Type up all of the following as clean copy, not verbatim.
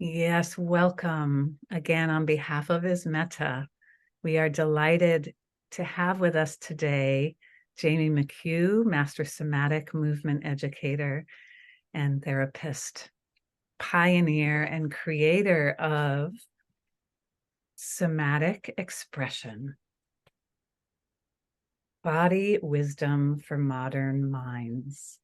Yes, welcome again on behalf of Ismeta. We are delighted to have with us today Jamie McHugh, Master Somatic Movement Educator and Therapist, pioneer and creator of Somatic Expression, Body Wisdom for Modern Minds.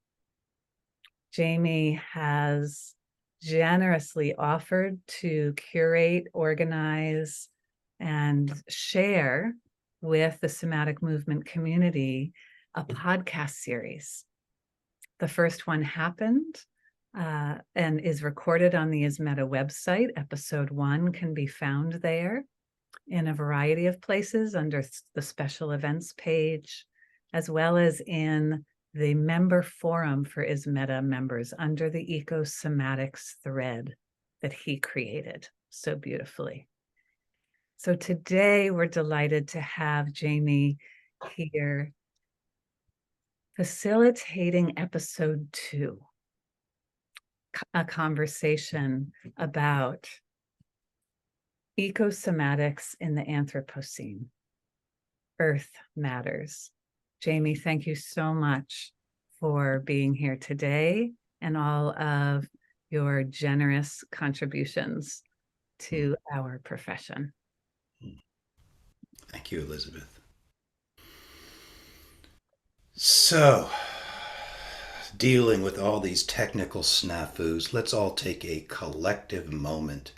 Jamie has generously offered to curate, organize, and share with the somatic movement community a podcast series. The first one happened and is recorded on the Ismeta website. Episode 1 can be found there in a variety of places under the special events page, as well as in the member forum for Ismeta members under the ecosomatics thread that he created so beautifully. So today we're delighted to have Jamie here facilitating episode 2, a conversation about ecosomatics in the Anthropocene. Earth matters. Jamie, thank you so much for being here today and all of your generous contributions to our profession. Thank you, Elizabeth. So, dealing with all these technical snafus, let's all take a collective moment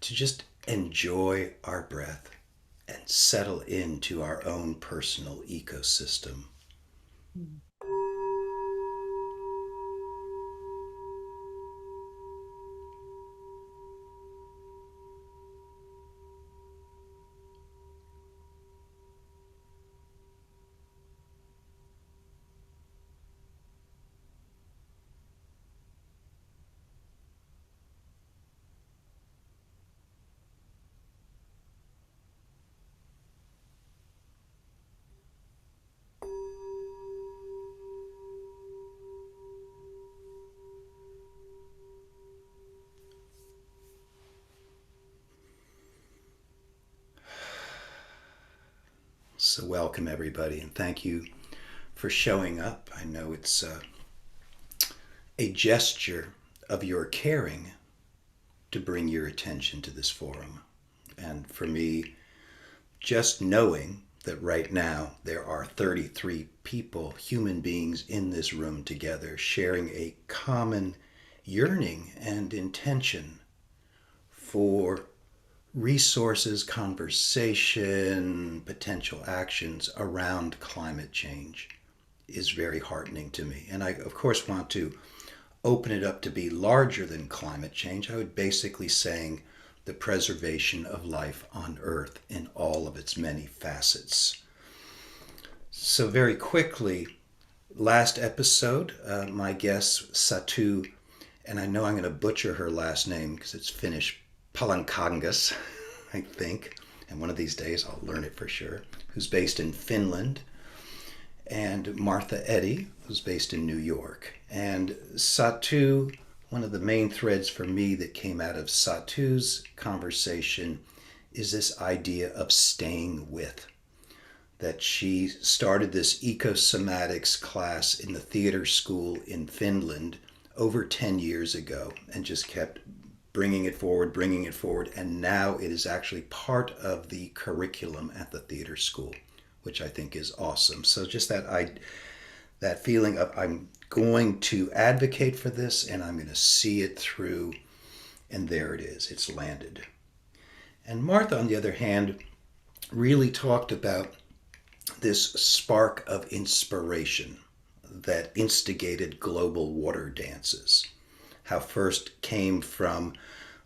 to just enjoy our breath and settle into our own personal ecosystem. So, welcome everybody, and thank you for showing up. I know it's a gesture of your caring to bring your attention to this forum. And for me, just knowing that right now there are 33 people, human beings in this room together, sharing a common yearning and intention for resources, conversation, potential actions around climate change is very heartening to me. And I, of course, want to open it up to be larger than climate change. I would basically saying the preservation of life on Earth in all of its many facets. So, very quickly, last episode, my guest, Satu, and I know I'm going to butcher her last name because it's Finnish, Palankangas, I think, and one of these days I'll learn it for sure, who's based in Finland, and Martha Eddy, who's based in New York. And Satu, one of the main threads for me that came out of Satu's conversation is this idea of staying with. That she started this ecosomatics class in the theater school in Finland over 10 years ago and just kept bringing it forward, and now it is actually part of the curriculum at the theater school, which I think is awesome. So just that feeling of I'm going to advocate for this and I'm going to see it through, and there it is. It's landed. And Martha, on the other hand, really talked about this spark of inspiration that instigated global water dances. How first came from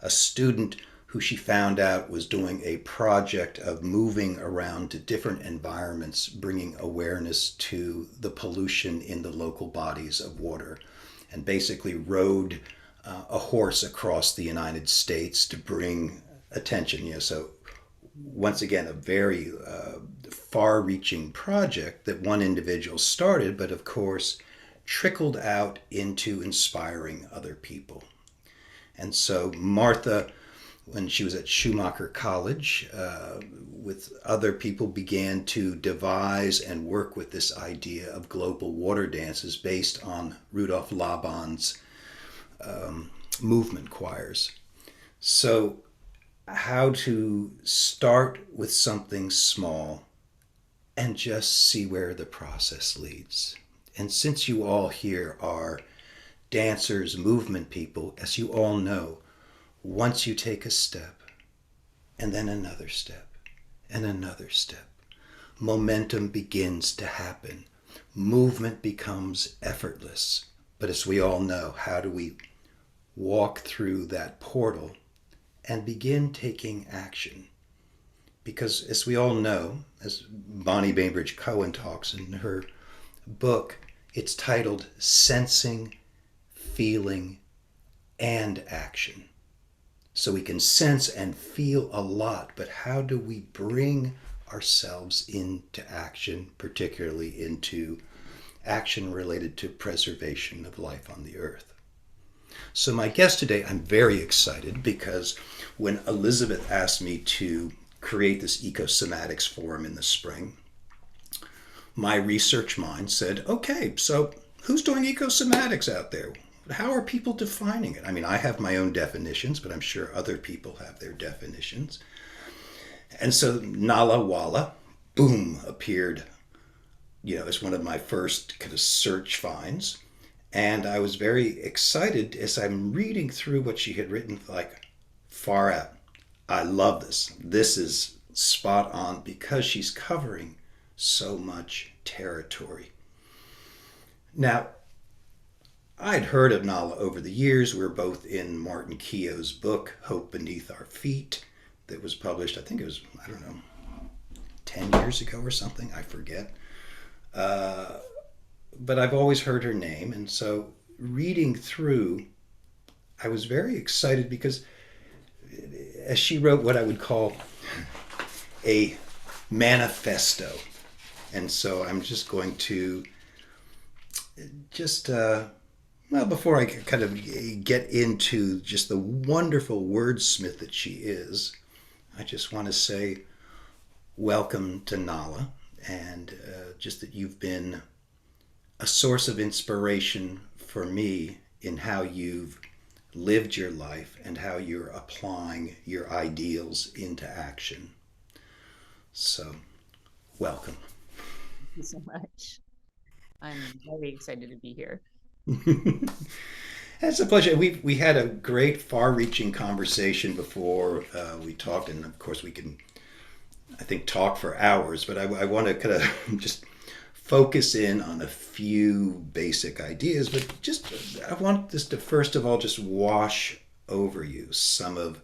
a student who she found out was doing a project of moving around to different environments, bringing awareness to the pollution in the local bodies of water, and basically rode a horse across the United States to bring attention. So once again, a very far-reaching project that one individual started, but of course trickled out into inspiring other people. And so Martha, when she was at Schumacher College, with other people, began to devise and work with this idea of global water dances based on Rudolf Laban's movement choirs. So, how to start with something small and just see where the process leads. And since you all here are dancers, movement people, as you all know, once you take a step, and then another step, and another step, momentum begins to happen. Movement becomes effortless. But as we all know, how do we walk through that portal and begin taking action? Because as we all know, as Bonnie Bainbridge Cohen talks in her book, it's titled Sensing, Feeling, and Action. So we can sense and feel a lot, but how do we bring ourselves into action, particularly into action related to preservation of life on the earth? So my guest today, I'm very excited because when Elizabeth asked me to create this ecosomatics forum in the spring, my research mind said, okay, so who's doing ecosomatics out there? How are people defining it? I mean, I have my own definitions, but I'm sure other people have their definitions. And so Nala Walla, boom, appeared, as one of my first kind of search finds. And I was very excited as I'm reading through what she had written, like, far out. I love this. This is spot on because she's covering so much territory. Now, I'd heard of Nala over the years. We were both in Martin Keogh's book, Hope Beneath Our Feet, that was published, I think it was, 10 years ago or something. I forget. But I've always heard her name. And so reading through, I was very excited because as she wrote what I would call a manifesto. And so I'm just going to before I kind of get into just the wonderful wordsmith that she is, I just want to say welcome to Nala, and just that you've been a source of inspiration for me in how you've lived your life and how you're applying your ideals into action. So, welcome. Thank you so much. I'm very excited to be here. It's a pleasure. We had a great, far-reaching conversation before we talked, and of course we can, I think, talk for hours. But I want to kind of just focus in on a few basic ideas. But I want this to first of all just wash over you some of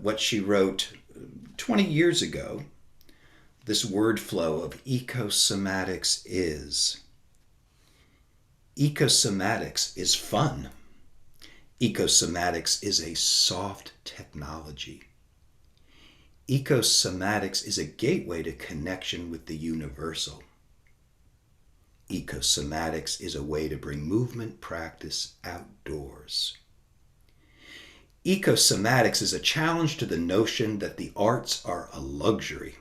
what she wrote 20 years ago. This word flow of ecosomatics is. Ecosomatics is fun. Ecosomatics is a soft technology. Ecosomatics is a gateway to connection with the universal. Ecosomatics is a way to bring movement practice outdoors. Ecosomatics is a challenge to the notion that the arts are a luxury.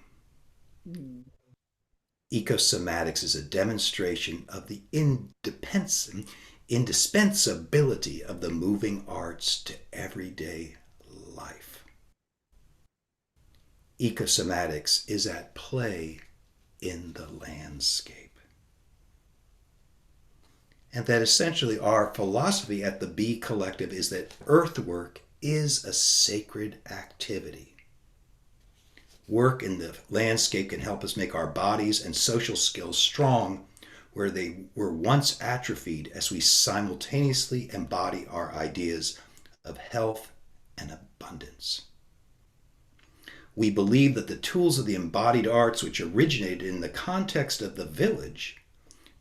Ecosomatics is a demonstration of the indispensability of the moving arts to everyday life. Ecosomatics is at play in the landscape. And that essentially our philosophy at the Bee Collective is that earthwork is a sacred activity. Work in the landscape can help us make our bodies and social skills strong where they were once atrophied as we simultaneously embody our ideas of health and abundance. We believe that the tools of the embodied arts, which originated in the context of the village,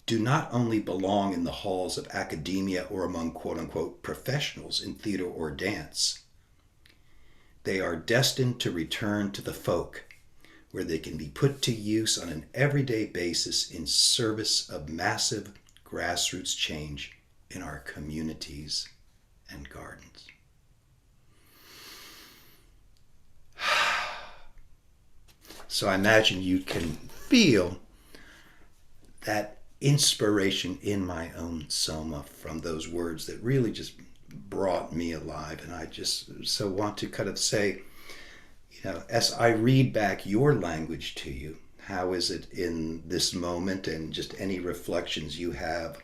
do not only belong in the halls of academia or among quote-unquote professionals in theater or dance. They are destined to return to the folk, where they can be put to use on an everyday basis in service of massive grassroots change in our communities and gardens. So I imagine you can feel that inspiration in my own soma from those words that really just brought me alive. And I just so want to kind of say, as I read back your language to you, how is it in this moment, and just any reflections you have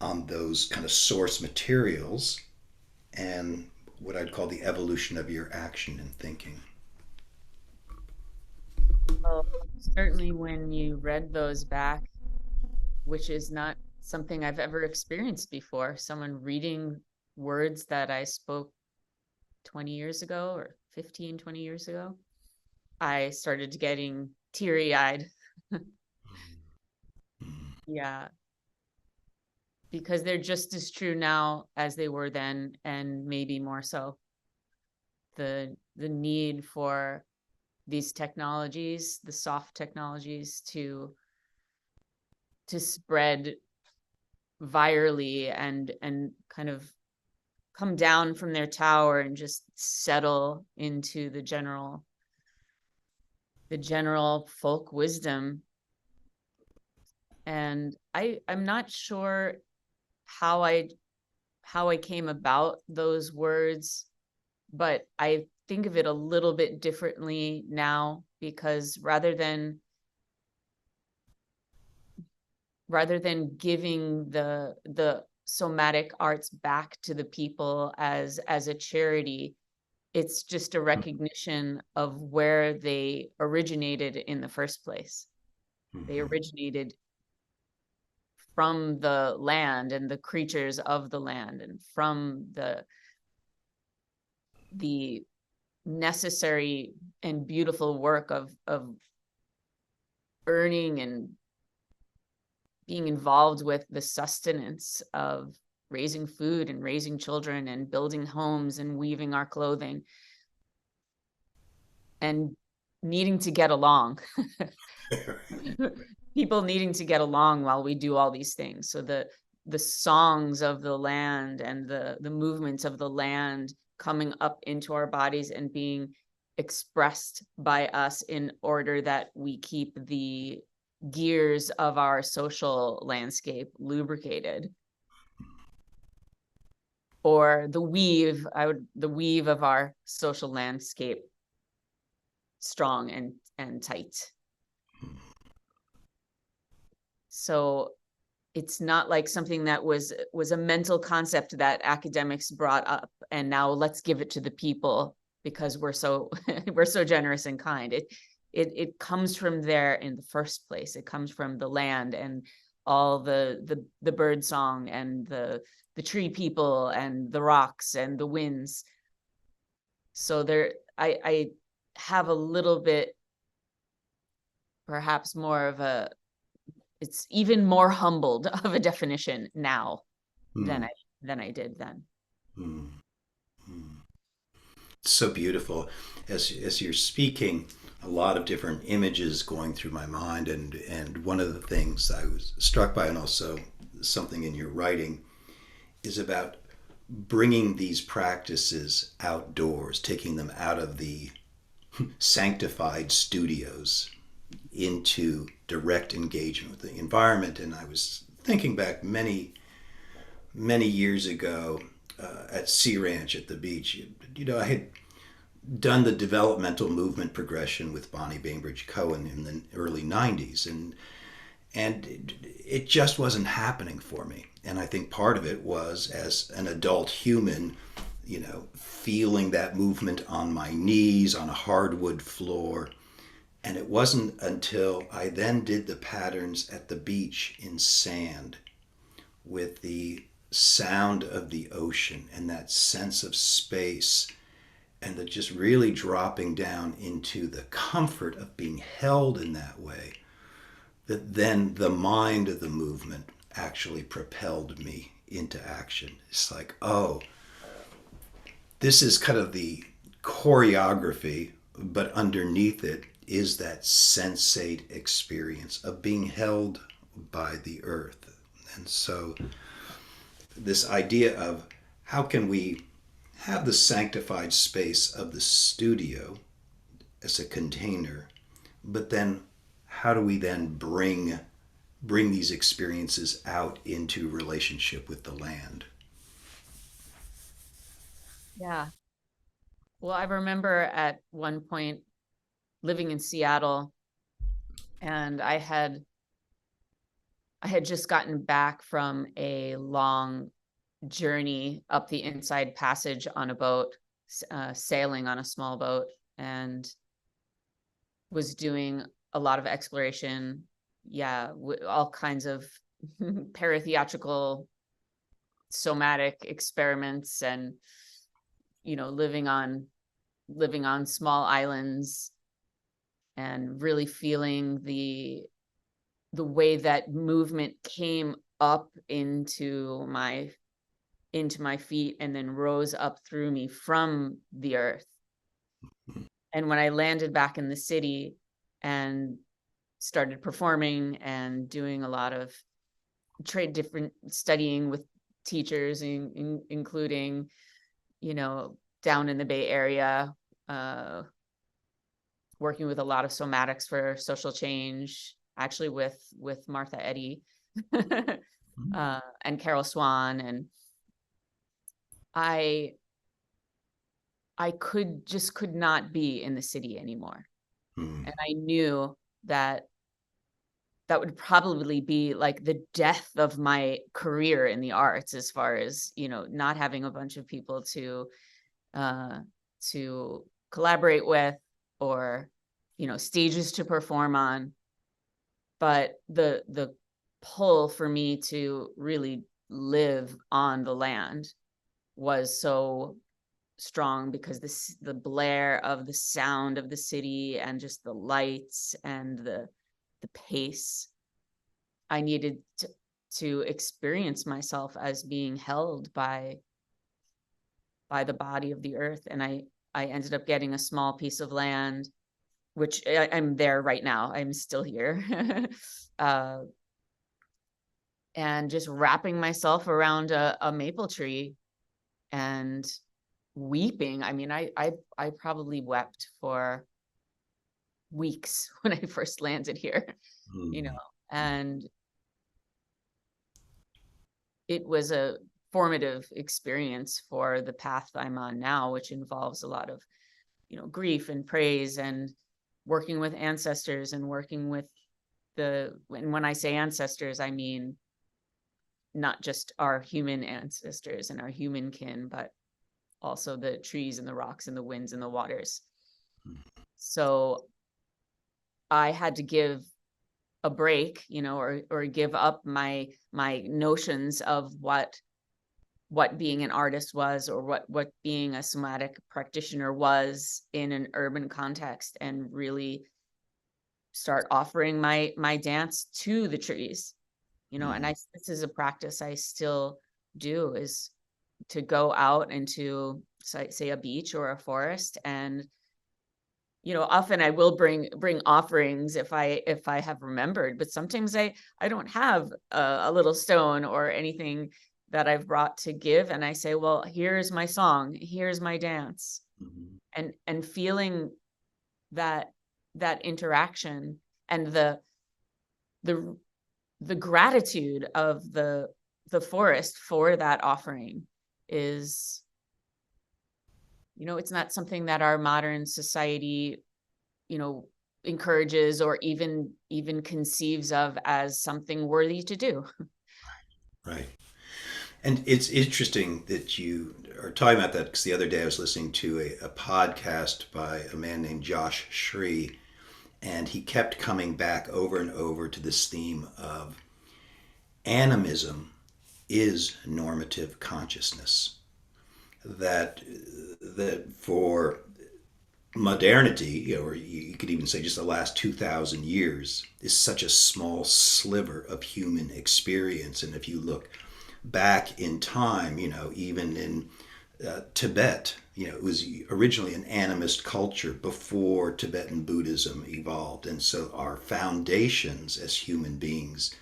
on those kind of source materials and what I'd call the evolution of your action and thinking. Well, certainly when you read those back, which is not something I've ever experienced before, someone reading words that I spoke 20 years ago or 15, 20 years ago, I started getting teary-eyed. Yeah, because they're just as true now as they were then, and maybe more so. The need for these technologies, the soft technologies, to spread virally and kind of come down from their tower and just settle into the general folk wisdom. And I'm not sure how I came about those words, but I think of it a little bit differently now, because rather than giving the somatic arts back to the people as a charity, it's just a recognition of where they originated in the first place. They Mm-hmm. originated from the land and the creatures of the land, and from the necessary and beautiful work of earning and being involved with the sustenance of raising food and raising children and building homes and weaving our clothing and needing to get along. People needing to get along while we do all these things. So the songs of the land and the movements of the land coming up into our bodies and being expressed by us in order that we keep the gears of our social landscape lubricated. Or the weave of our social landscape strong and tight. So it's not like something that was a mental concept that academics brought up and now let's give it to the people because we're so we're so generous and kind. It comes from there in the first place. It comes from the land and all the bird song and the tree people and the rocks and the winds. So I have a little bit, perhaps more of a, it's even more humbled of a definition now Mm. than I did then. Mm. Mm. So beautiful. As you're speaking, a lot of different images going through my mind, and one of the things I was struck by, and also something in your writing, is about bringing these practices outdoors, taking them out of the sanctified studios into direct engagement with the environment. And I was thinking back many years ago at Sea Ranch at the beach. I had done the developmental movement progression with Bonnie Bainbridge Cohen in the early 90s, and it just wasn't happening for me. And I think part of it was, as an adult human, feeling that movement on my knees on a hardwood floor. And it wasn't until I then did the patterns at the beach in sand with the sound of the ocean and that sense of space, and the just really dropping down into the comfort of being held in that way, that then the mind of the movement actually propelled me into action. It's like, oh, this is kind of the choreography, but underneath it is that sensate experience of being held by the earth. And so this idea of how can we have the sanctified space of the studio as a container, but then how do we then bring these experiences out into relationship with the land? Yeah. Well, I remember at one point living in Seattle, and I had just gotten back from a long journey up the Inside Passage on a boat, sailing on a small boat, and was doing a lot of exploration. Yeah, all kinds of paratheatrical, somatic experiments, and living on small islands, and really feeling the way that movement came up into my feet and then rose up through me from the earth. And when I landed back in the city and started performing and doing a lot of different studying with teachers, including, down in the Bay Area, working with a lot of somatics for social change, actually with Martha Eddy and Carol Swan. And I could not be in the city anymore. Mm. And I knew that would probably be like the death of my career in the arts, as far as, not having a bunch of people uh, to collaborate with, or, stages to perform on. But the pull for me to really live on the land was so strong, because the blare of the sound of the city and just the lights and the pace, I needed to experience myself as being held by the body of the earth. And I ended up getting a small piece of land, which I'm there right now. I'm still here. And just wrapping myself around a maple tree and weeping. I mean, I probably wept for weeks when I first landed here, Mm. and it was a formative experience for the path I'm on now, which involves a lot of, grief and praise, and working with ancestors, and working with and when I say ancestors, I mean not just our human ancestors and our human kin, but also the trees and the rocks and the winds and the waters. So I had to give a break, or give up my notions of what being an artist was, or what being a somatic practitioner was in an urban context, and really start offering my dance to the trees. And this is a practice I still do, is to go out into, say, a beach or a forest, and often I will bring offerings if I have remembered, but sometimes I don't have a little stone or anything that I've brought to give, and I say, well, here's my song, here's my dance. Mm-hmm. And feeling that interaction, and the gratitude of the forest for that offering is, it's not something that our modern society, encourages, or even conceives of as something worthy to do. Right. And it's interesting that you are talking about that, because the other day I was listening to a podcast by a man named Josh Shree, and he kept coming back over and over to this theme of animism is normative consciousness. That for modernity, or you could even say just the last 2,000 years, is such a small sliver of human experience. And if you look back in time, even in Tibet, it was originally an animist culture before Tibetan Buddhism evolved. And so our foundations as human beings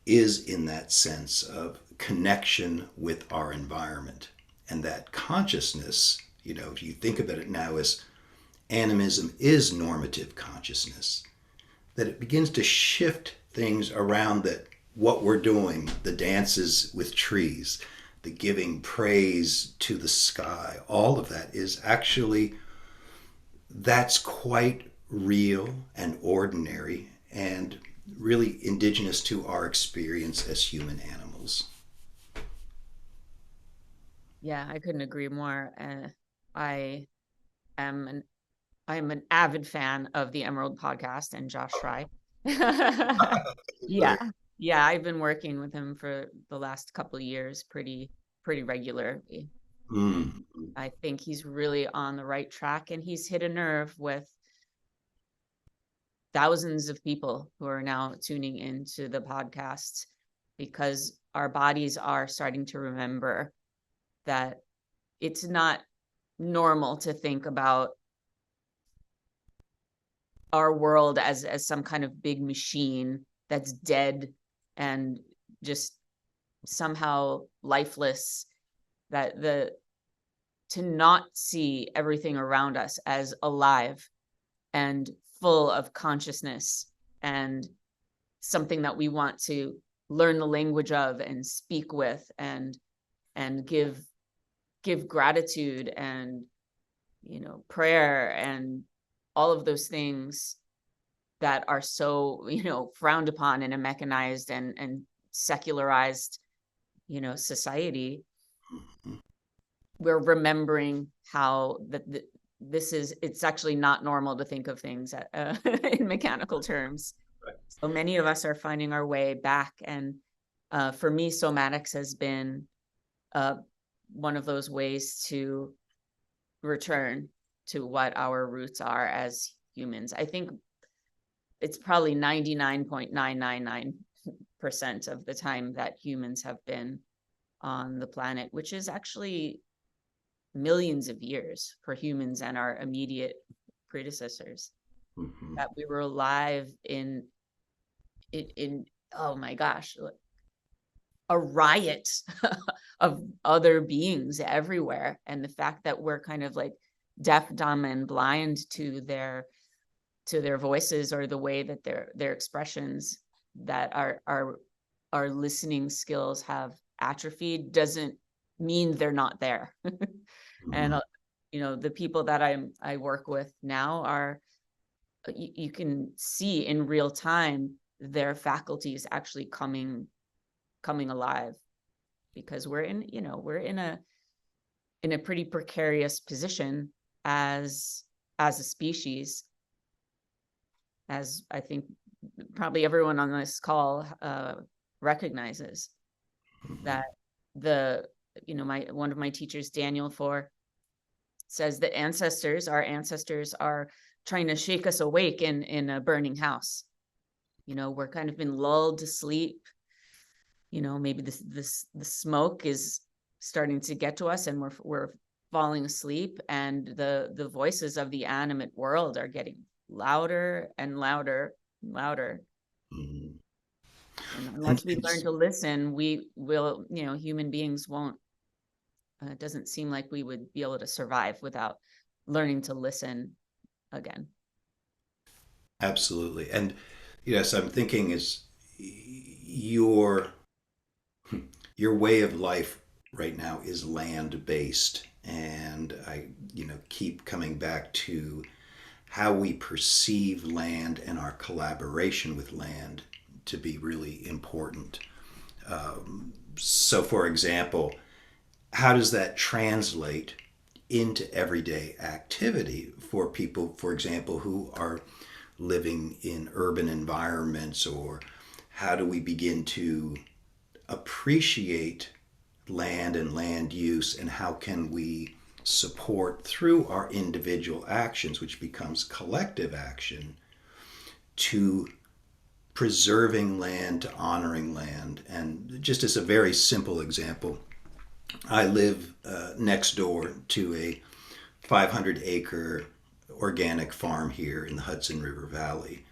is in that sense of connection with our environment. And that consciousness, if you think about it now as animism is normative consciousness, that it begins to shift things around, that what we're doing, the dances with trees, the giving praise to the sky, all of that is actually, that's quite real and ordinary and really indigenous to our experience as human animals. Yeah, I couldn't agree more. I am I'm an avid fan of the Emerald podcast and Josh Fry. Yeah. Yeah, I've been working with him for the last couple of years pretty regularly. And Mm. I think he's really on the right track, and he's hit a nerve with thousands of people who are now tuning into the podcast, because our bodies are starting to remember that it's not normal to think about our world as some kind of big machine that's dead and just somehow lifeless. That the to not see everything around us as alive and full of consciousness, and something that we want to learn the language of and speak with, and give gratitude and, prayer and all of those things that are so, frowned upon in a mechanized and secularized, society. We're remembering how it's actually not normal to think of things in mechanical terms. Right. So many of us are finding our way back. And for me, somatics has been one of those ways to return to what our roots are as humans. I think it's probably 99.999% of the time that humans have been on the planet, which is actually millions of years for humans and our immediate predecessors. Mm-hmm. That we were alive in oh my gosh, a riot of other beings everywhere. And the fact that we're kind of like deaf, dumb, and blind to their voices, or the way that their expressions, that our listening skills have atrophied, doesn't mean they're not there. And the people that I work with now are, you can see in real time their faculties actually coming alive, because we're in a pretty precarious position as a species, as I think probably everyone on this call recognizes. That one of my teachers, Daniel Four, says that our ancestors are trying to shake us awake in a burning house. We're kind of been lulled to sleep. Maybe the smoke is starting to get to us, and we're falling asleep, and the voices of the animate world are getting louder and louder and louder. Mm-hmm. And unless we learn to listen, we will, human beings won't, it doesn't seem like we would be able to survive without learning to listen again. Absolutely. And yes, I'm thinking is your way of life right now is land based, and I keep coming back to how we perceive land and our collaboration with land to be really important. So for example, how does that translate into everyday activity for people, for example, who are living in urban environments? Or how do we begin to appreciate land and land use, and how can we support through our individual actions, which becomes collective action, to preserving land, to honoring land? And just as a very simple example, I live next door to a 500-acre organic farm here in the Hudson River Valley,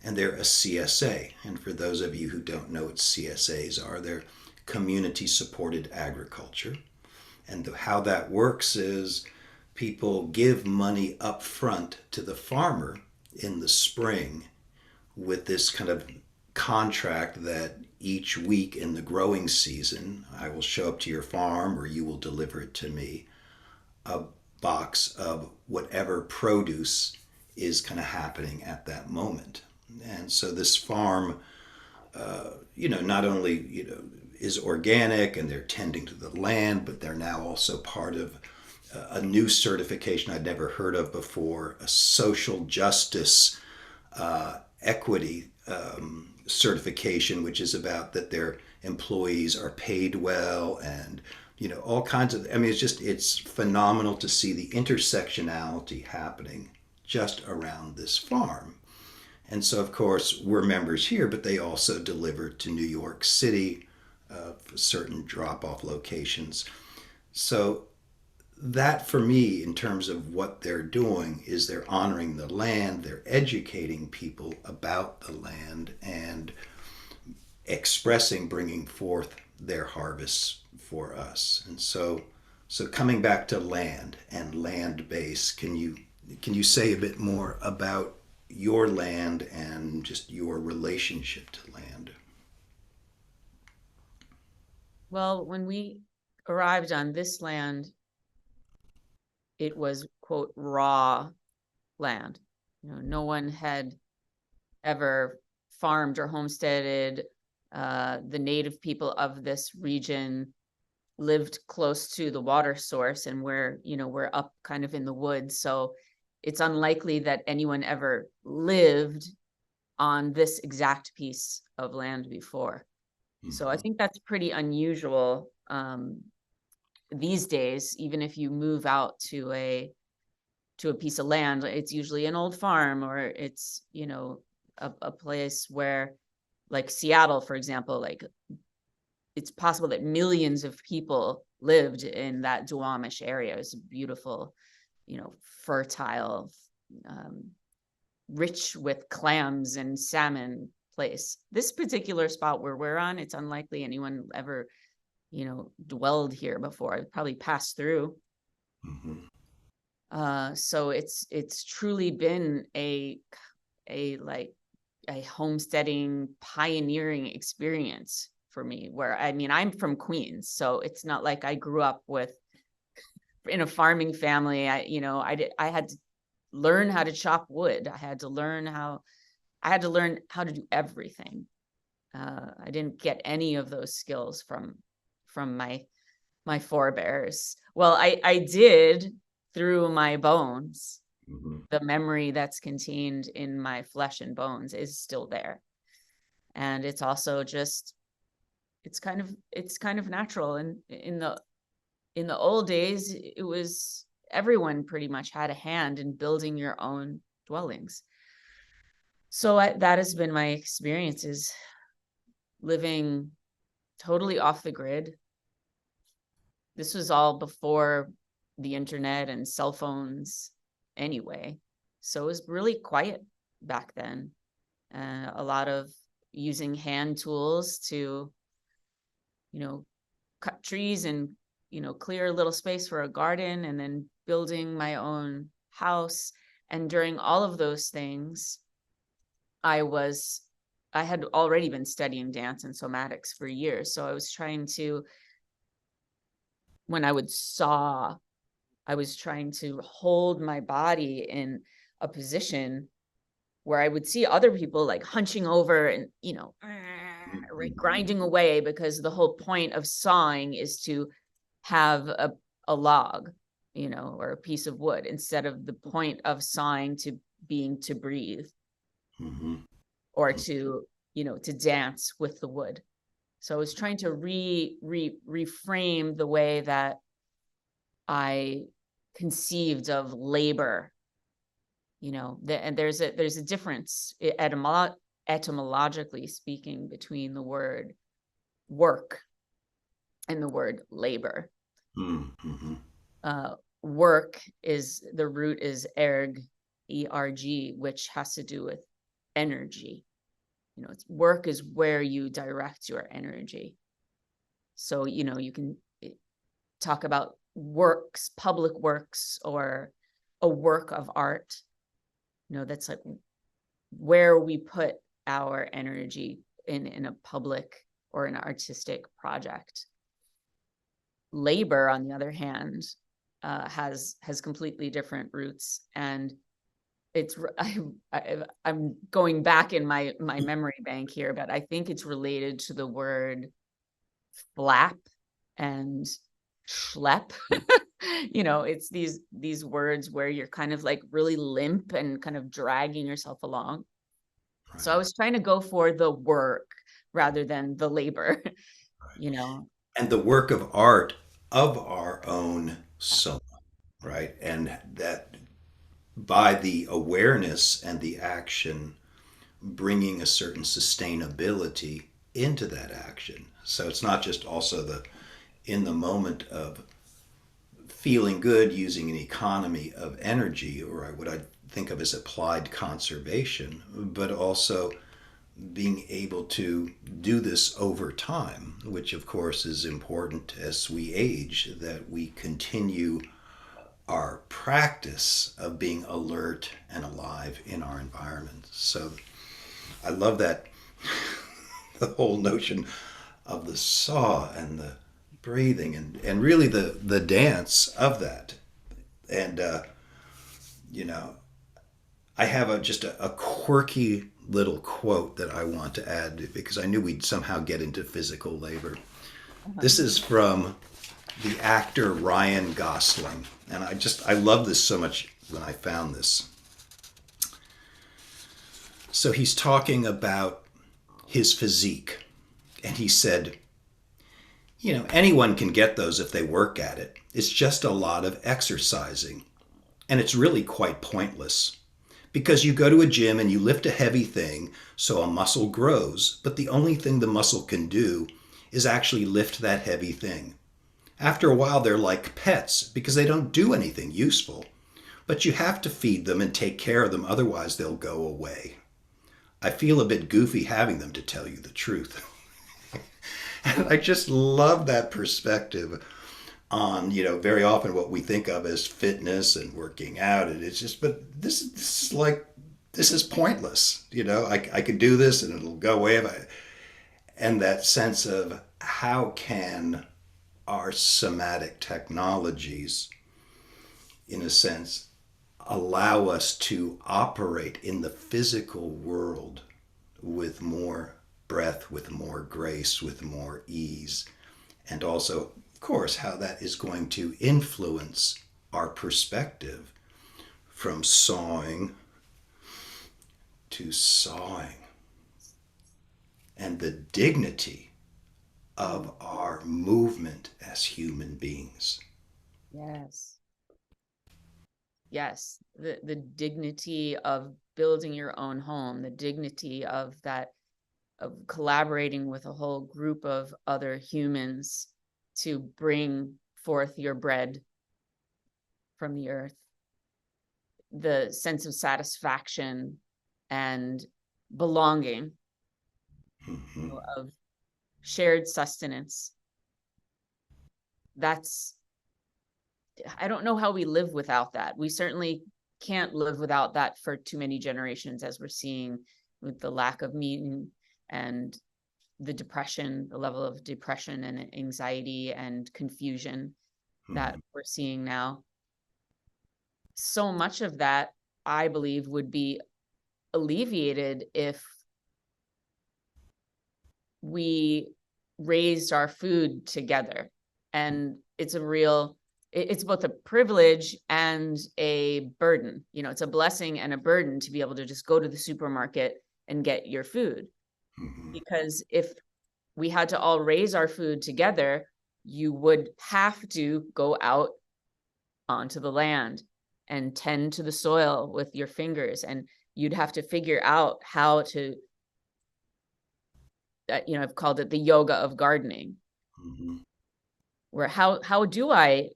and they're a CSA. And for those of you who don't know what CSAs are, they're community supported agriculture. And how that works is people give money up front to the farmer in the spring with this kind of contract that each week in the growing season, I will show up to your farm or you will deliver it to me, a box of whatever produce is kind of happening at that moment. And so this farm, not only, is organic and they're tending to the land, but they're now also part of a new certification I'd never heard of before, a social justice equity certification, which is about that their employees are paid well and all kinds of. I mean, it's phenomenal to see the intersectionality happening just around this farm. And so, of course, we're members here, but they also deliver to New York City for certain drop-off locations. So that for me, in terms of what they're doing, is they're honoring the land, they're educating people about the land and bringing forth their harvests for us. And so coming back to land and land base, can you say a bit more about your land and just your relationship to land? Well, when we arrived on this land, it was, quote, raw land. No one had ever farmed or homesteaded. The native people of this region lived close to the water source, and we're up kind of in the woods. So it's unlikely that anyone ever lived on this exact piece of land before. Mm-hmm. So I think that's pretty unusual these days. Even if you move out to a piece of land, it's usually an old farm, or it's a place where, like Seattle, for example, like it's possible that millions of people lived in that Duwamish area. It's a beautiful, fertile, rich with clams and salmon place. This particular spot where we're on, it's unlikely anyone ever, dwelled here before. I've probably passed through. Mm-hmm. So it's truly been a homesteading, pioneering experience for me, where, I mean, I'm from Queens, so it's not like I grew up in a farming family. I had to learn how to chop wood. I had to learn how to do everything. I didn't get any of those skills from my forebears. Well, I did through my bones. Mm-hmm. The memory that's contained in my flesh and bones is still there. And it's also just, it's kind of natural. And in the old days, it was, everyone pretty much had a hand in building your own dwellings. So that has been my experience, is living totally off the grid. This was all before the internet and cell phones anyway. So it was really quiet back then. A lot of using hand tools to, cut trees and, clear a little space for a garden, and then building my own house. And during all of those things, I had already been studying dance and somatics for years. So I was trying to, when I would saw, I was trying to hold my body in a position where I would see other people like hunching over and, grinding away, because the whole point of sawing is to have a log, or a piece of wood, instead of the point of sawing to breathe. Mm-hmm. Or to dance with the wood. So I was trying to reframe the way that I conceived of labor. And there's a difference etymologically speaking between the word work and the word labor. Mm-hmm. Work the root is erg, E-R-G, which has to do with energy. Work is where you direct your energy. So, you can talk about works, public works, or a work of art. That's like where we put our energy in a public or an artistic project. Labor, on the other hand, has completely different roots, and it's I'm going back in my memory bank here, but I think it's related to the word flap and schlep. You know, it's these words where you're kind of like really limp and kind of dragging yourself along. Right. So I was trying to go for the work rather than the labor, Right. you know. And the work of art of our own soma, right? And that by the awareness and the action, bringing a certain sustainability into that action. So it's not just also the in the moment of feeling good using an economy of energy, or what I think of as applied conservation, but also being able to do this over time, which of course is important as we age, that we continue our practice of being alert and alive in our environment. So I love that the whole notion of the saw and the breathing and really the dance of that. And, you know, I have just a quirky little quote that I want to add because I knew we'd somehow get into physical labor. This is from the actor Ryan Gosling. And I love this so much when I found this. So he's talking about his physique. And he said, you know, anyone can get those if they work at it. It's just a lot of exercising. And it's really quite pointless. Because you go to a gym and you lift a heavy thing so a muscle grows, but the only thing the muscle can do is actually lift that heavy thing. After a while, they're like pets because they don't do anything useful. But you have to feed them and take care of them, otherwise they'll go away. I feel a bit goofy having them, to tell you the truth. And I just love that perspective on, you know, very often what we think of as fitness and working out. And it's just, but this is like, this is pointless. You know, I could do this and it'll go away. And that sense of how can our somatic technologies, in a sense, allow us to operate in the physical world with more breath, with more grace, with more ease, and also, of course, how that is going to influence our perspective from sawing to sawing, and the dignity of our movement as human beings. Yes. Yes, the dignity of building your own home, the dignity of that, of collaborating with a whole group of other humans to bring forth your bread from the earth, the sense of satisfaction and belonging, Mm-hmm. of shared sustenance. That's, I don't know how we live without that. We certainly can't live without that for too many generations, as we're seeing with the lack of meaning and the depression, the level of depression and anxiety and confusion that we're seeing now. So much of that, I believe, would be alleviated if we raised our food together. And it's a real, it's both a privilege and a burden. You know, it's a blessing and a burden to be able to just go to the supermarket and get your food. Mm-hmm. Because if we had to all raise our food together, you would have to go out onto the land and tend to the soil with your fingers, and you'd have to figure out how to, you know, I've called it the yoga of gardening. Mm-hmm. Where how do I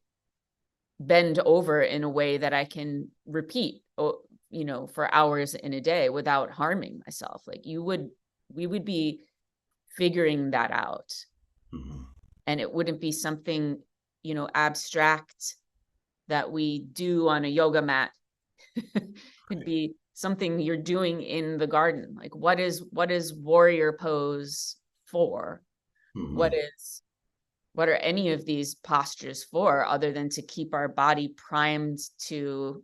bend over in a way that I can repeat, you know, for hours in a day without harming myself? Like we would be figuring that out. Mm-hmm. And it wouldn't be something, you know, abstract that we do on a yoga mat. It'd be something you're doing in the garden. Like what is warrior pose for? Mhm. What are any of these postures for, other than to keep our body primed to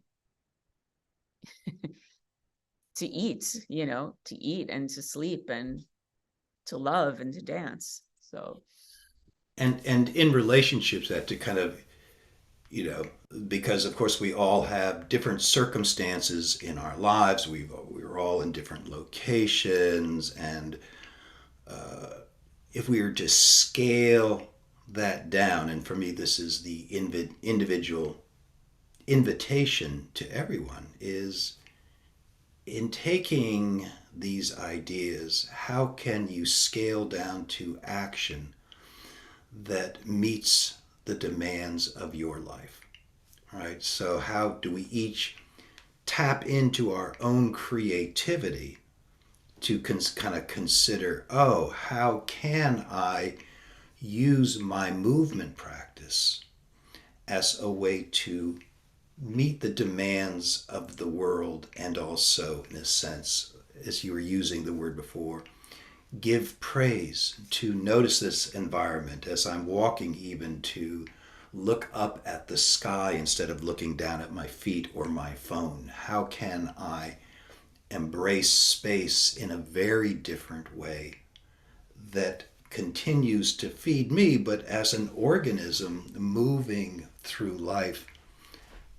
eat, to eat and to sleep and to love and to dance. So And in relationships, that to kind of, you know, because of course we all have different circumstances in our lives. We're all in different locations, and if we were to scale that down, and for me, this is the individual invitation to everyone, is in taking these ideas, how can you scale down to action that meets the demands of your life? Right? So, how do we each tap into our own creativity to kind of consider, oh, how can I use my movement practice as a way to meet the demands of the world, and also, in a sense, as you were using the word before, give praise, to notice this environment as I'm walking, even to look up at the sky instead of looking down at my feet or my phone? How can I embrace space in a very different way that continues to feed me, but as an organism moving through life,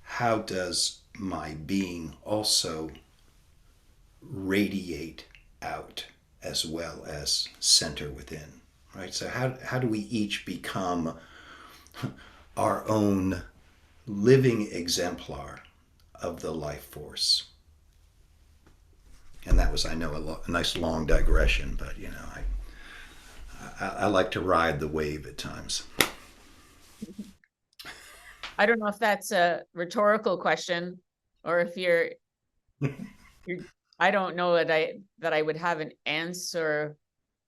how does my being also radiate out as well as center within? Right? So, how do we each become our own living exemplar of the life force? And that was, I know, a nice long digression, but I like to ride the wave at times. I don't know if that's a rhetorical question, or if you're I don't know that I would have an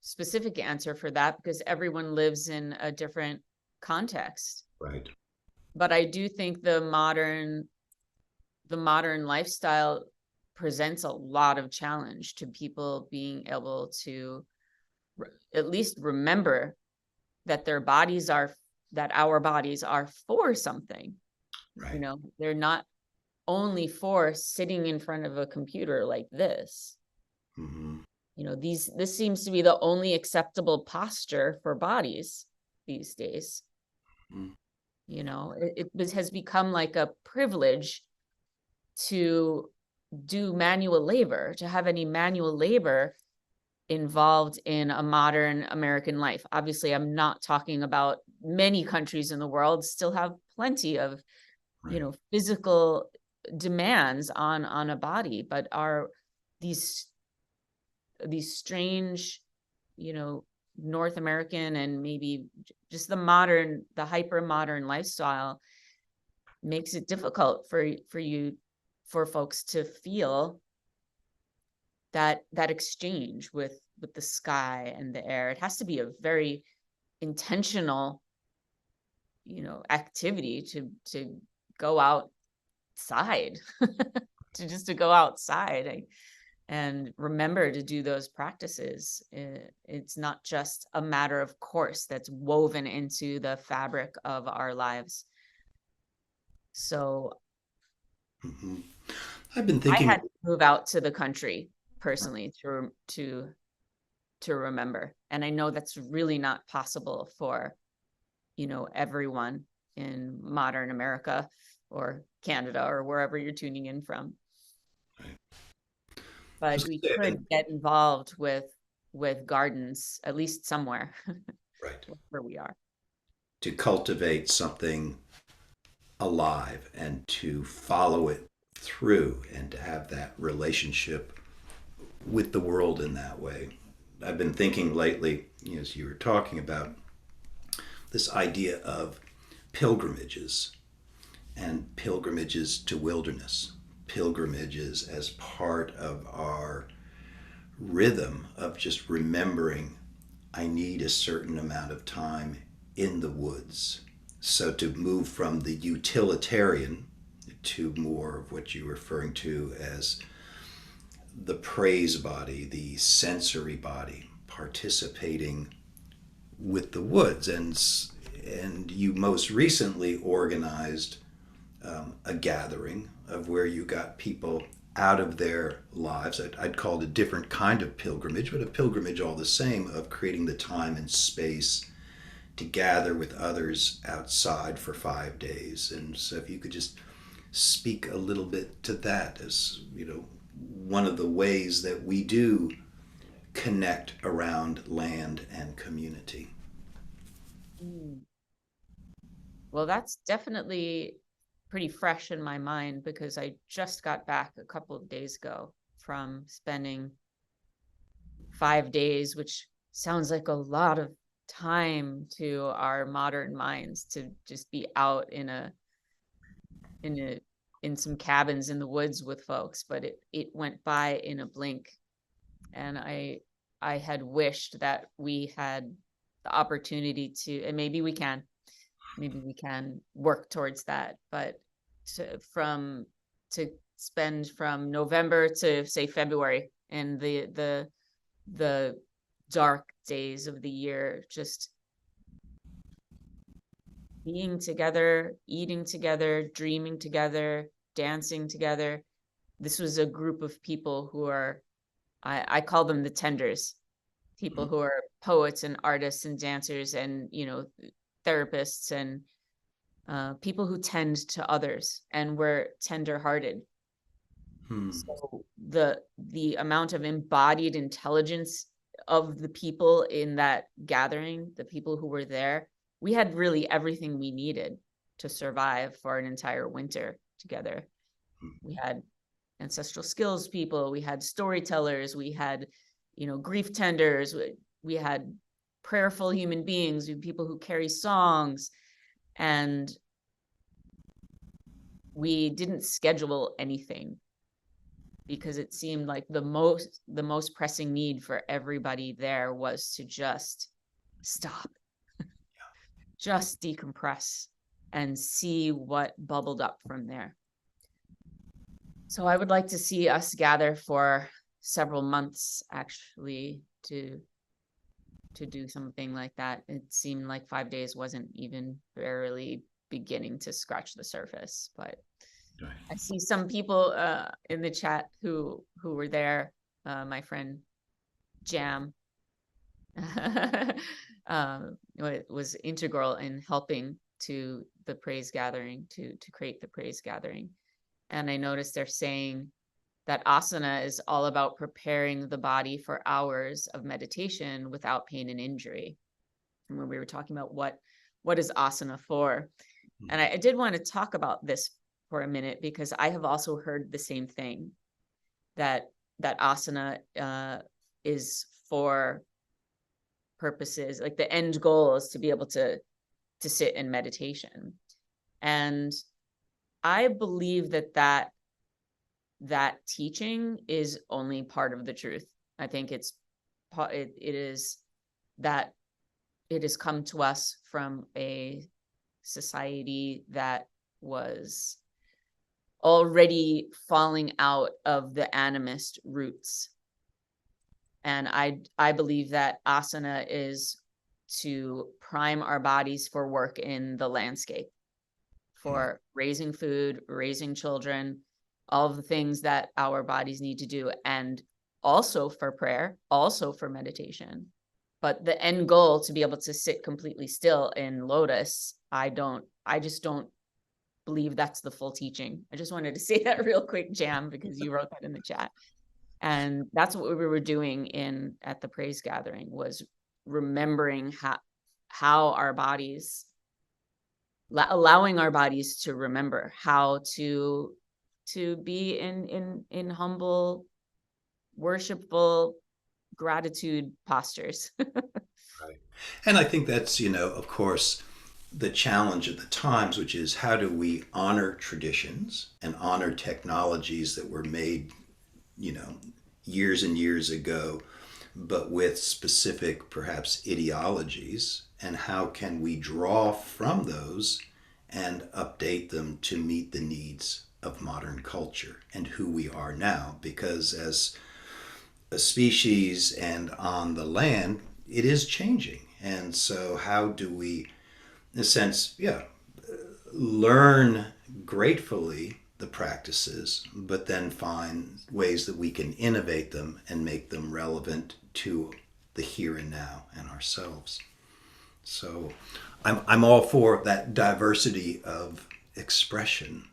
specific answer for that, because everyone lives in a different context. Right. But I do think the modern lifestyle presents a lot of challenge to people being able to at least remember that our bodies are for something. Right. They're not only for sitting in front of a computer like this. Mm-hmm. This seems to be the only acceptable posture for bodies these days. Mm-hmm. It has become like a privilege to do manual labor, to have any manual labor involved in a modern American life. Obviously, I'm not talking about many countries in the world still have plenty of, Right. physical demands on a body, but are these strange, North American and maybe just the hyper modern lifestyle makes it difficult for folks to feel that exchange with the sky and the air. It has to be a very intentional, activity to go outside, to go outside and remember to do those practices. It's not just a matter of course that's woven into the fabric of our lives. So Mm-hmm. I've been I thinking. had to move out to the country personally to remember. And I know that's really not possible for, everyone in modern America or Canada or wherever you're tuning in from. Right. I But was we gonna say, I've could get involved with gardens, at least somewhere right, where we are. to cultivate something alive and to follow it through and to have that relationship with the world in that way. I've been thinking lately, as you were talking about, this idea of pilgrimages, and pilgrimages to wilderness, pilgrimages as part of our rhythm of just remembering I need a certain amount of time in the woods. So to move from the utilitarian to more of what you're referring to as the praise body, the sensory body, participating with the woods. And you most recently organized a gathering of where you got people out of their lives. I'd call it a different kind of pilgrimage, but a pilgrimage all the same, of creating the time and space to gather with others outside for 5 days. And so if you could just speak a little bit to that, as one of the ways that we do connect around land and community. Mm. Well, that's definitely pretty fresh in my mind because I just got back a couple of days ago from spending 5 days, which sounds like a lot of time to our modern minds, to just be out in some cabins in the woods with folks, but it went by in a blink. And I had wished that we had the opportunity to, and maybe we can work towards that, but to spend from November to say February, and the dark days of the year, just being together, eating together, dreaming together, dancing together. This was a group of people who are, I call them the tenders, people who are poets and artists and dancers and, therapists and people who tend to others and were tender-hearted. So the amount of embodied intelligence of the people in that gathering, the people who were there, we had really everything we needed to survive for an entire winter together. We had ancestral skills people, we had storytellers, we had, grief tenders, we had prayerful human beings, we had people who carry songs, and we didn't schedule anything because it seemed like the most pressing need for everybody there was to just stop, just decompress and see what bubbled up from there. So I would like to see us gather for several months, actually, to do something like that. It seemed like 5 days wasn't even barely beginning to scratch the surface, but Right. I see some people in the chat who were there. My friend Jam was integral in helping to the praise gathering, to create the praise gathering. And I noticed they're saying that asana is all about preparing the body for hours of meditation without pain and injury. And when we were talking about what is asana for, and I did want to talk about this for a minute because I have also heard the same thing, that asana is for purposes, like the end goal is to be able to sit in meditation. And I believe that teaching is only part of the truth. I think it is that it has come to us from a society that was already falling out of the animist roots. And I believe that asana is to prime our bodies for work in the landscape, for raising food, raising children, all of the things that our bodies need to do, and also for prayer, also for meditation. But the end goal, to be able to sit completely still in lotus, I just don't believe that's the full teaching. I just wanted to say that real quick, Jam, because you wrote that in the chat. And that's what we were doing at the praise gathering, was remembering how our bodies, allowing our bodies to remember how to be in humble, worshipful gratitude postures. Right. And I think that's, of course, the challenge of the times, which is how do we honor traditions and honor technologies that were made, years and years ago, but with specific, perhaps, ideologies, and how can we draw from those and update them to meet the needs of modern culture and who we are now? Because as a species and on the land, it is changing. And so, how do we, in a sense, learn gratefully the practices, but then find ways that we can innovate them and make them relevant to the here and now and ourselves. So I'm all for that diversity of expression.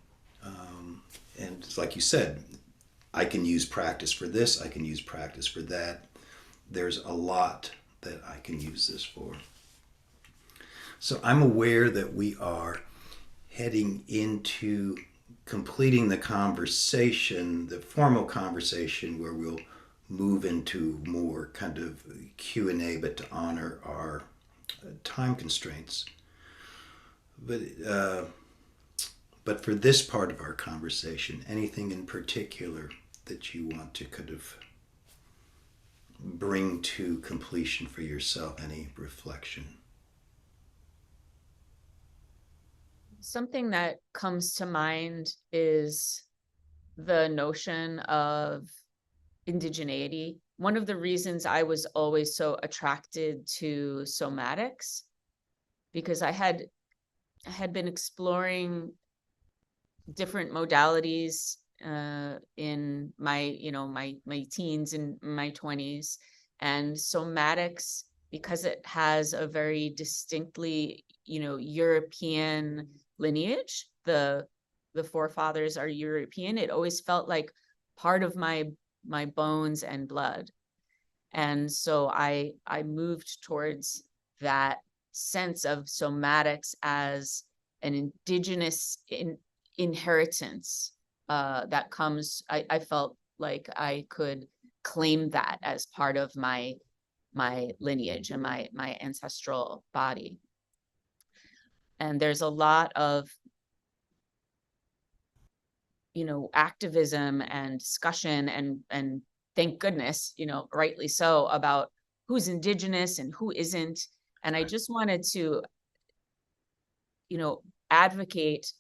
And it's like you said, I can use practice for this, I can use practice for that. There's a lot that I can use this for. So I'm aware that we are heading into completing the conversation, the formal conversation, where we'll move into more kind of Q&A, but to honor our time constraints. But for this part of our conversation, anything in particular that you want to kind of bring to completion for yourself, any reflection? Something that comes to mind is the notion of indigeneity. One of the reasons I was always so attracted to somatics, because I had been exploring different modalities in my, my teens and my 20s, and somatics, because it has a very distinctly, European lineage. The forefathers are European. It always felt like part of my bones and blood. And so I moved towards that sense of somatics as an indigenous inheritance that comes. I felt like I could claim that as part of my lineage and my ancestral body. And there's a lot of activism and discussion and thank goodness, rightly so, about who's indigenous and who isn't. And I just wanted to, advocate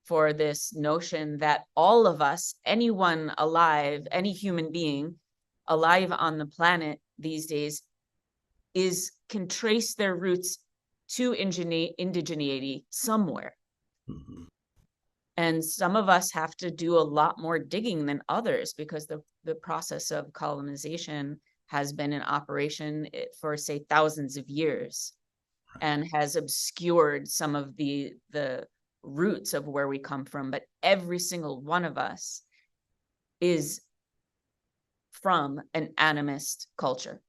for this notion that all of us, anyone alive, any human being alive on the planet these days, can trace their roots to indigeneity somewhere. Mm-hmm. And some of us have to do a lot more digging than others, because the process of colonization has been in operation for, say, thousands of years, and has obscured some of the roots of where we come from. But every single one of us is from an animist culture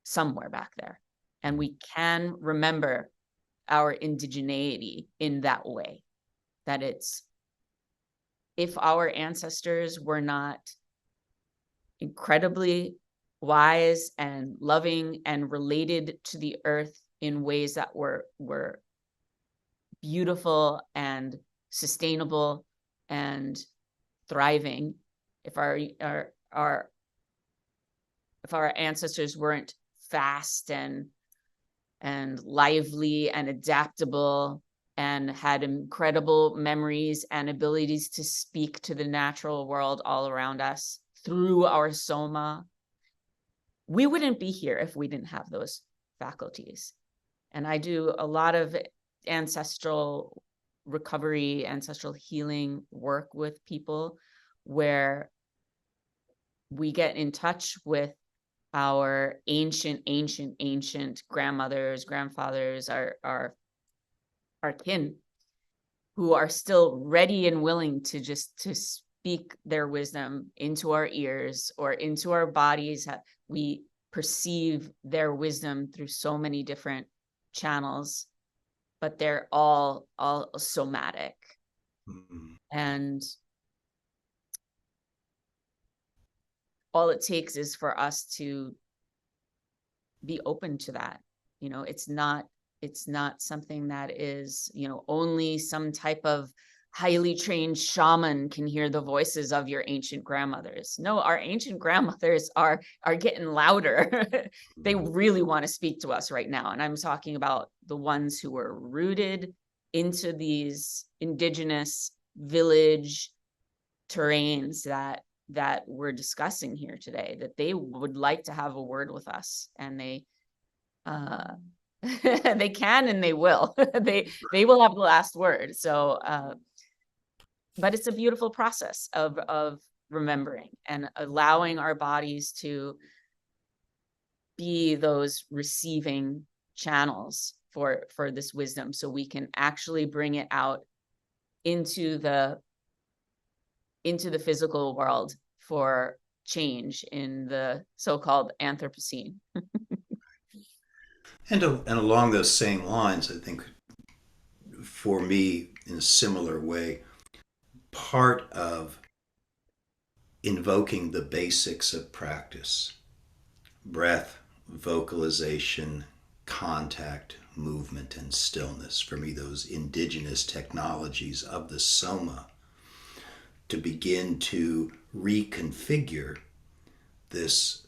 somewhere back there. And we can remember our indigeneity in that way, that it's, if our ancestors were not incredibly wise and loving and related to the earth in ways that were beautiful and sustainable and thriving, if our ancestors weren't fast and lively and adaptable and had incredible memories and abilities to speak to the natural world all around us through our soma, we wouldn't be here if we didn't have those faculties. And I do a lot of ancestral recovery, ancestral healing work with people, where we get in touch with our ancient grandmothers, grandfathers, our kin, who are still ready and willing to speak their wisdom into our ears or into our bodies. We perceive their wisdom through so many different channels, but they're all somatic. Mm-hmm. And all it takes is for us to be open to that. It's not something that is, only some type of highly trained shaman can hear the voices of your ancient grandmothers. No, our ancient grandmothers are getting louder. They really want to speak to us right now. And I'm talking about the ones who were rooted into these indigenous village terrains that that we're discussing here today, that they would like to have a word with us, and they they can and they will. They will have the last word. So but it's a beautiful process of remembering and allowing our bodies to be those receiving channels for this wisdom, so we can actually bring it out into the physical world for change in the so-called Anthropocene. And along those same lines, I think for me, in a similar way, part of invoking the basics of practice, breath, vocalization, contact, movement, and stillness, for me, those indigenous technologies of the soma, to begin to reconfigure this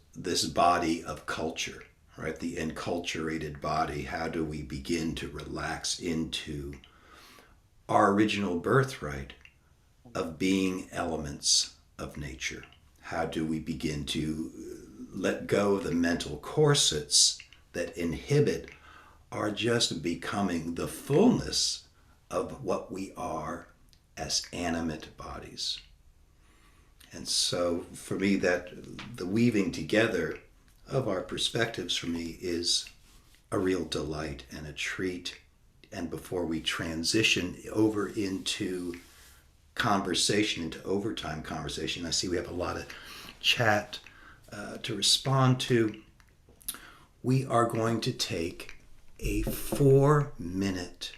body of culture, right? The enculturated body. How do we begin to relax into our original birthright of being elements of nature? How do we begin to let go of the mental corsets that inhibit our just becoming the fullness of what we are as animate bodies? And so for me, that the weaving together of our perspectives for me is a real delight and a treat. And before we transition over into conversation, into overtime conversation, I see we have a lot of chat to respond to. We are going to take a 4-minute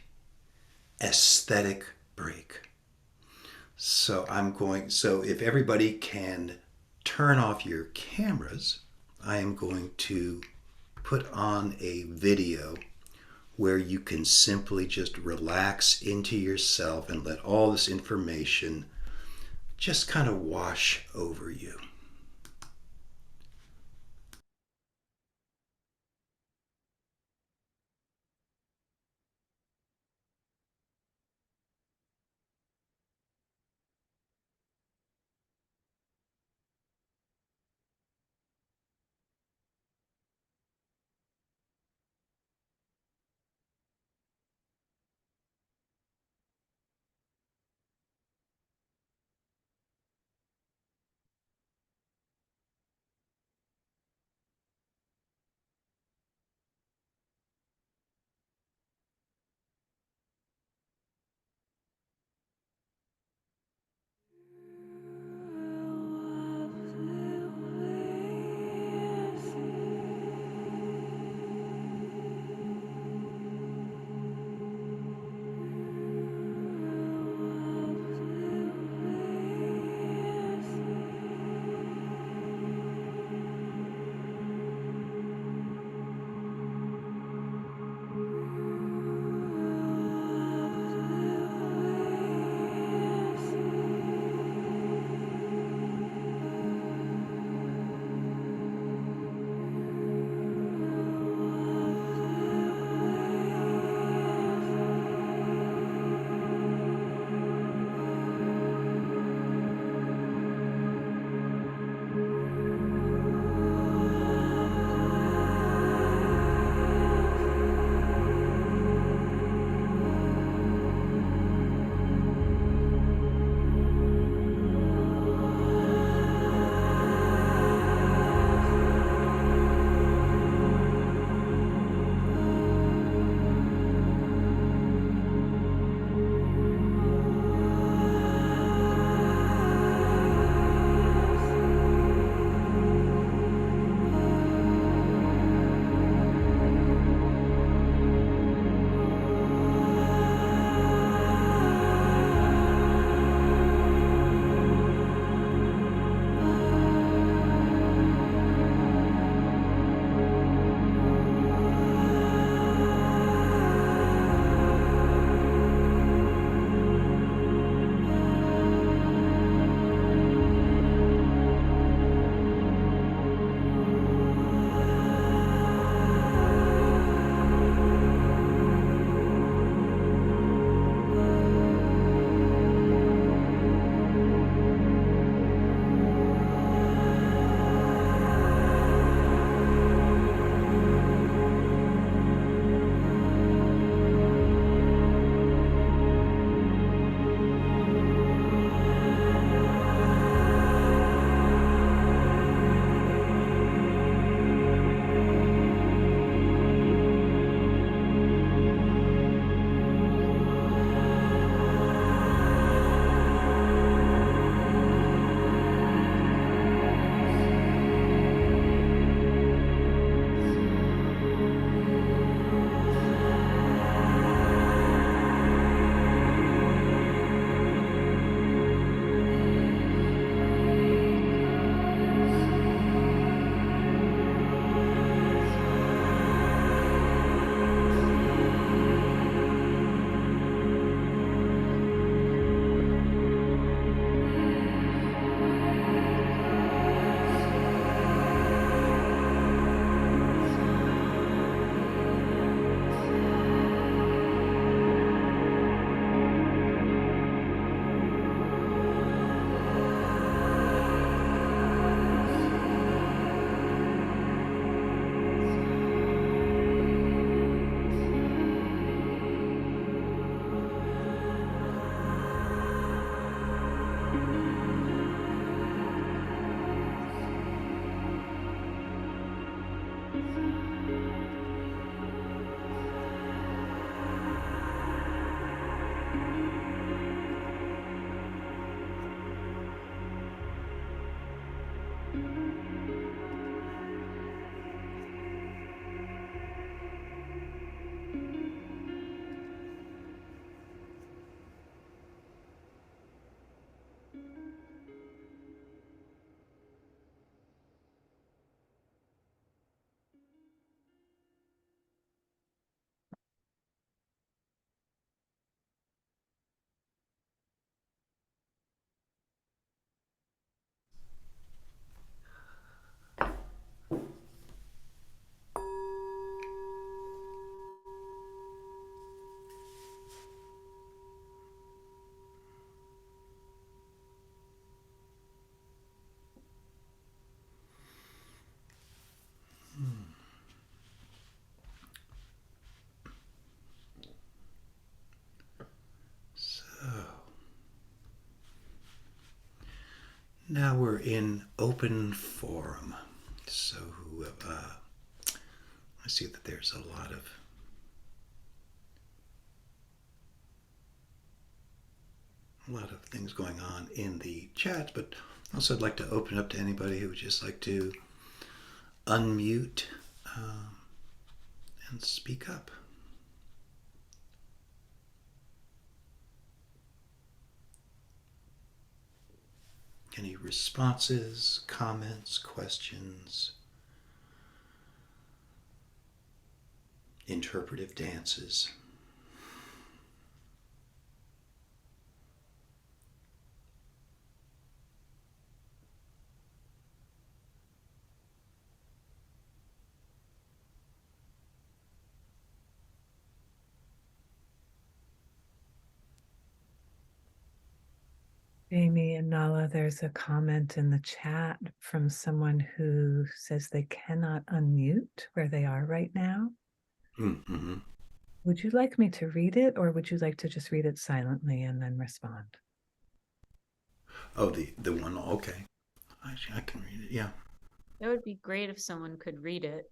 aesthetic break. So if everybody can turn off your cameras, I am going to put on a video where you can simply just relax into yourself and let all this information just kind of wash over you. Now we're in open forum. So I see that there's a lot of things going on in the chat, but also I'd like to open up to anybody who would just like to unmute and speak up. Any responses, comments, questions, interpretive dances? Amy and Nala, there's a comment in the chat from someone who says they cannot unmute where they are right now. Mm-hmm. Would you like me to read it, or would you like to just read it silently and then respond? Oh, the one, okay. I can read it, yeah. It would be great if someone could read it.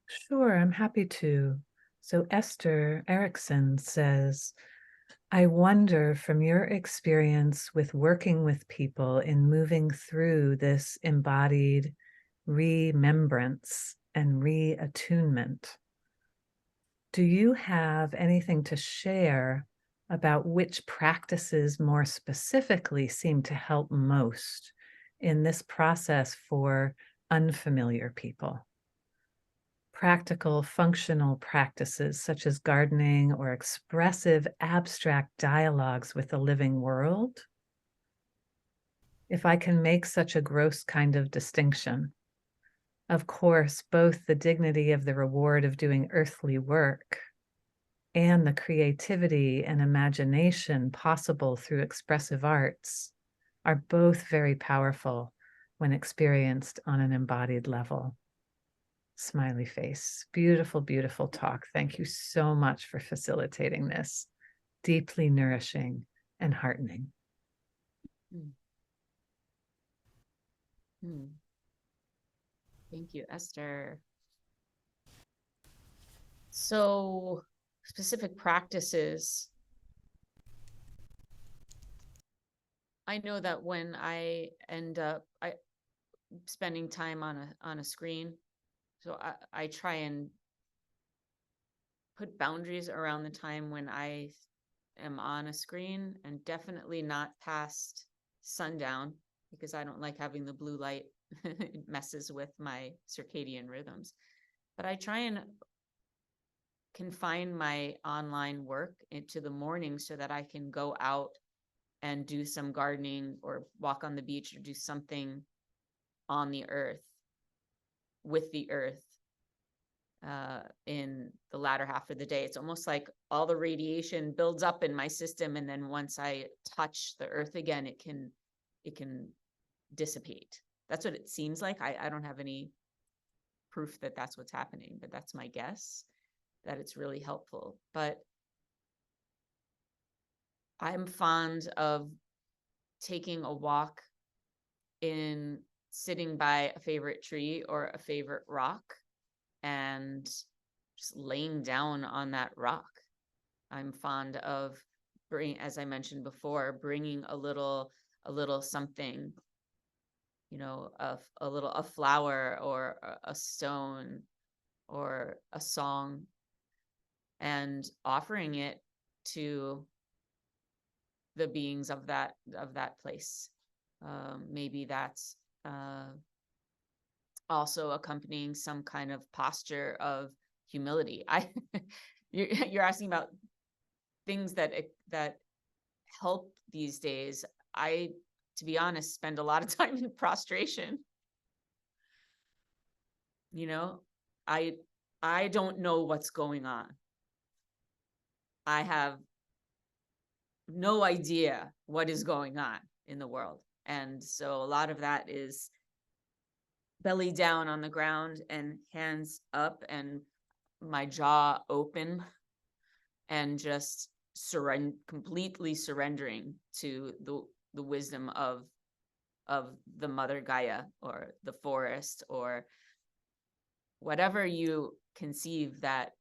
Sure, I'm happy to. So Esther Erickson says, I wonder from your experience with working with people in moving through this embodied remembrance and reattunement, do you have anything to share about which practices more specifically seem to help most in this process for unfamiliar people? Practical, functional practices such as gardening or expressive, abstract dialogues with the living world? If I can make such a gross kind of distinction, of course, both the dignity of the reward of doing earthly work and the creativity and imagination possible through expressive arts are both very powerful when experienced on an embodied level. Smiley face. Beautiful, beautiful talk. Thank you so much for facilitating this. Deeply nourishing and heartening. Thank you, Esther. So, specific practices. I know that when I end up spending time on a screen, so I try and put boundaries around the time when I am on a screen, and definitely not past sundown, because I don't like having the blue light. It messes with my circadian rhythms. But I try and confine my online work into the morning so that I can go out and do some gardening or walk on the beach or do something on the earth, with the earth, in the latter half of the day. It's almost like all the radiation builds up in my system, and then once I touch the earth again, it can dissipate. That's what it seems like. I don't have any proof that that's what's happening, but that's my guess, that it's really helpful. But I'm fond of taking a walk in sitting by a favorite tree or a favorite rock and just laying down on that rock. I'm fond of as I mentioned before, bringing a little something, a flower or a stone or a song, and offering it to the beings of that place. Maybe that's also accompanying some kind of posture of humility. You're asking about things that help these days. I, to be honest, spend a lot of time in prostration. I don't know what's going on. I have no idea what is going on in the world. And so a lot of that is belly down on the ground and hands up and my jaw open, and just completely surrendering to the wisdom of the Mother Gaia or the forest or whatever you conceive that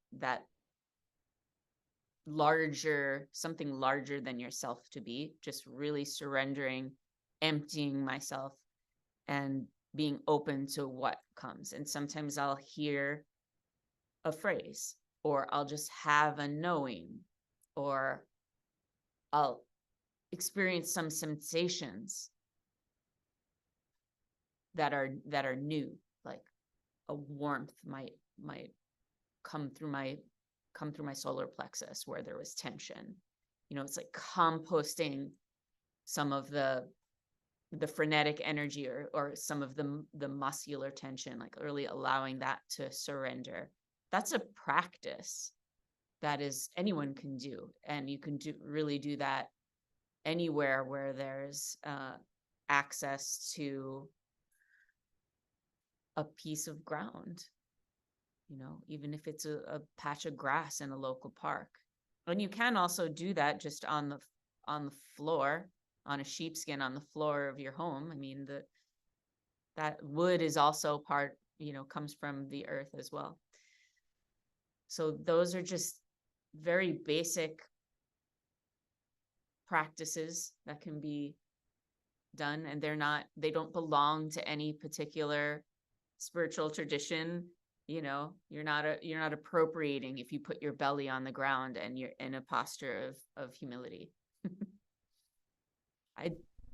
something larger than yourself to be, just really surrendering, emptying myself and being open to what comes. And sometimes I'll hear a phrase, or I'll just have a knowing, or I'll experience some sensations that are new, like a warmth might come through my solar plexus where there was tension. It's like composting some of the frenetic energy or some of the muscular tension, like really allowing that to surrender. That's a practice that is anyone can do, and you can really do that anywhere where there's access to a piece of ground, even if it's a patch of grass in a local park. And you can also do that just on the floor, on a sheepskin on the floor of your home. I mean, that wood is also part, comes from the earth as well. So those are just very basic practices that can be done, and they don't belong to any particular spiritual tradition. You're not appropriating if you put your belly on the ground and you're in a posture of humility.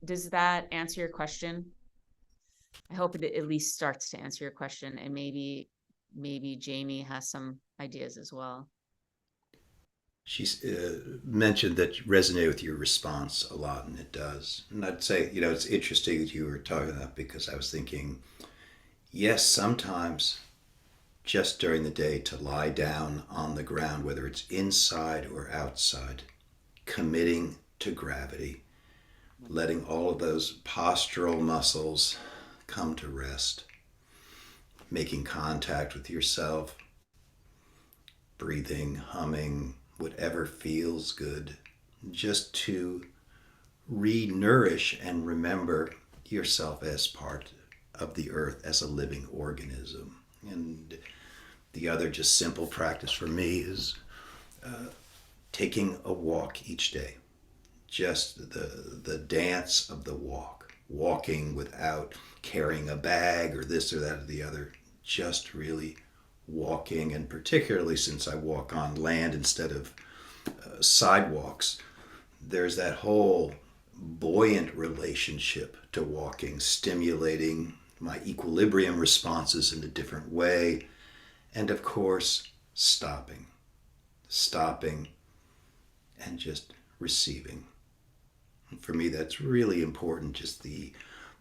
Does that answer your question? I hope it at least starts to answer your question, and maybe Jamie has some ideas as well. She mentioned that you resonate with your response a lot, and it does. And I'd say, it's interesting that you were talking about, because I was thinking, yes, sometimes just during the day to lie down on the ground, whether it's inside or outside, committing to gravity, letting all of those postural muscles come to rest, making contact with yourself, breathing, humming, whatever feels good, just to re-nourish and remember yourself as part of the earth, as a living organism. And the other just simple practice for me is taking a walk each day. Just the dance of the walk, walking without carrying a bag or this or that or the other, just really walking. And particularly since I walk on land instead of sidewalks, there's that whole buoyant relationship to walking, stimulating my equilibrium responses in a different way. And of course, stopping and just receiving. And for me, that's really important, just the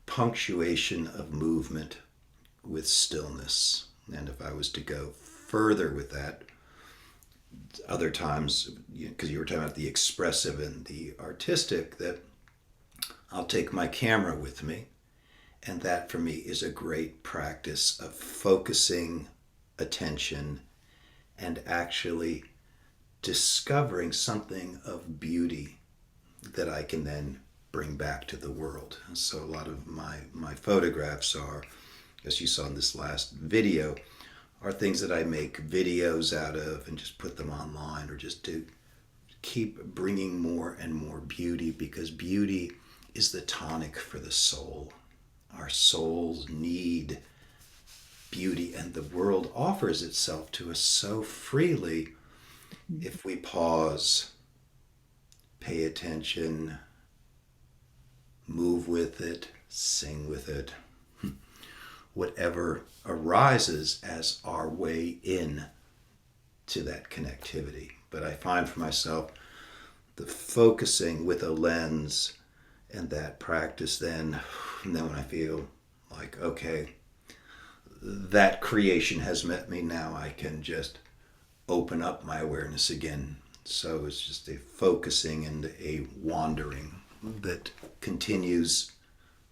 punctuation of movement with stillness. And if I was to go further with that, other times, because you were talking about the expressive and the artistic, that I'll take my camera with me. And that for me is a great practice of focusing attention and actually discovering something of beauty that I can then bring back to the world. So a lot of my photographs are, as you saw in this last video, are things that I make videos out of and just put them online, or just to keep bringing more and more beauty, because beauty is the tonic for the soul. Our souls need beauty, and the world offers itself to us so freely if we pause, pay attention, move with it, sing with it, whatever arises as our way in to that connectivity. But I find for myself the focusing with a lens and that practice, then when I feel like, okay, that creation has met me, now I can just open up my awareness again. So it's just a focusing and a wandering that continues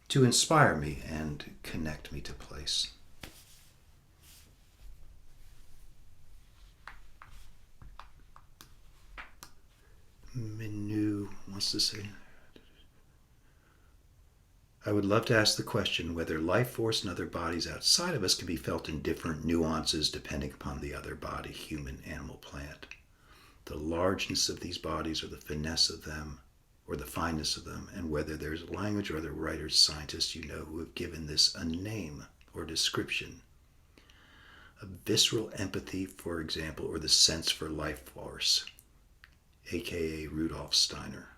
to inspire me and connect me to place. Minu wants to say, I would love to ask the question whether life force in other bodies outside of us can be felt in different nuances depending upon the other body, human, animal, plant. The largeness of these bodies or the finesse of them or the fineness of them, and whether there's a language or other writers, scientists you know who have given this a name or description. A visceral empathy, for example, or the sense for life force, aka Rudolf Steiner.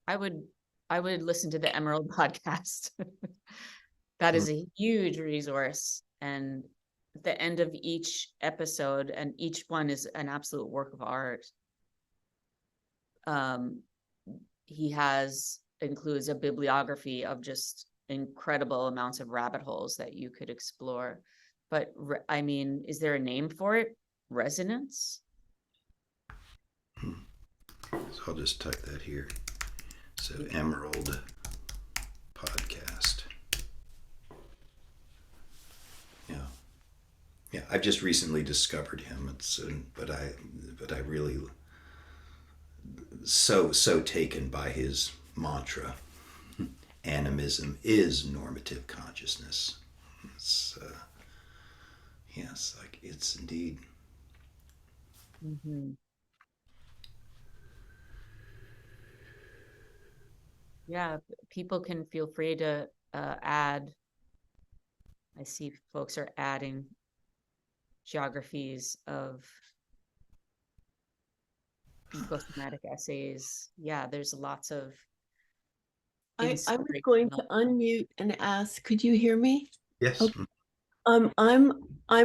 I would listen to the Emerald podcast. That is a huge resource. And at the end of each episode, and each one is an absolute work of art. He includes a bibliography of just incredible amounts of rabbit holes that you could explore. But I mean, is there a name for it? Resonance? So I'll just type that here. So Emerald podcast. Yeah, I've just recently discovered him. But I really so taken by his mantra. Animism is normative consciousness. Yes, like it's indeed. Mm-hmm. Yeah, people can feel free to add. I see folks are adding geographies of ecosomatic essays. Yeah, there's lots of I was going to unmute and ask, could you hear me? Yes. Okay. I'm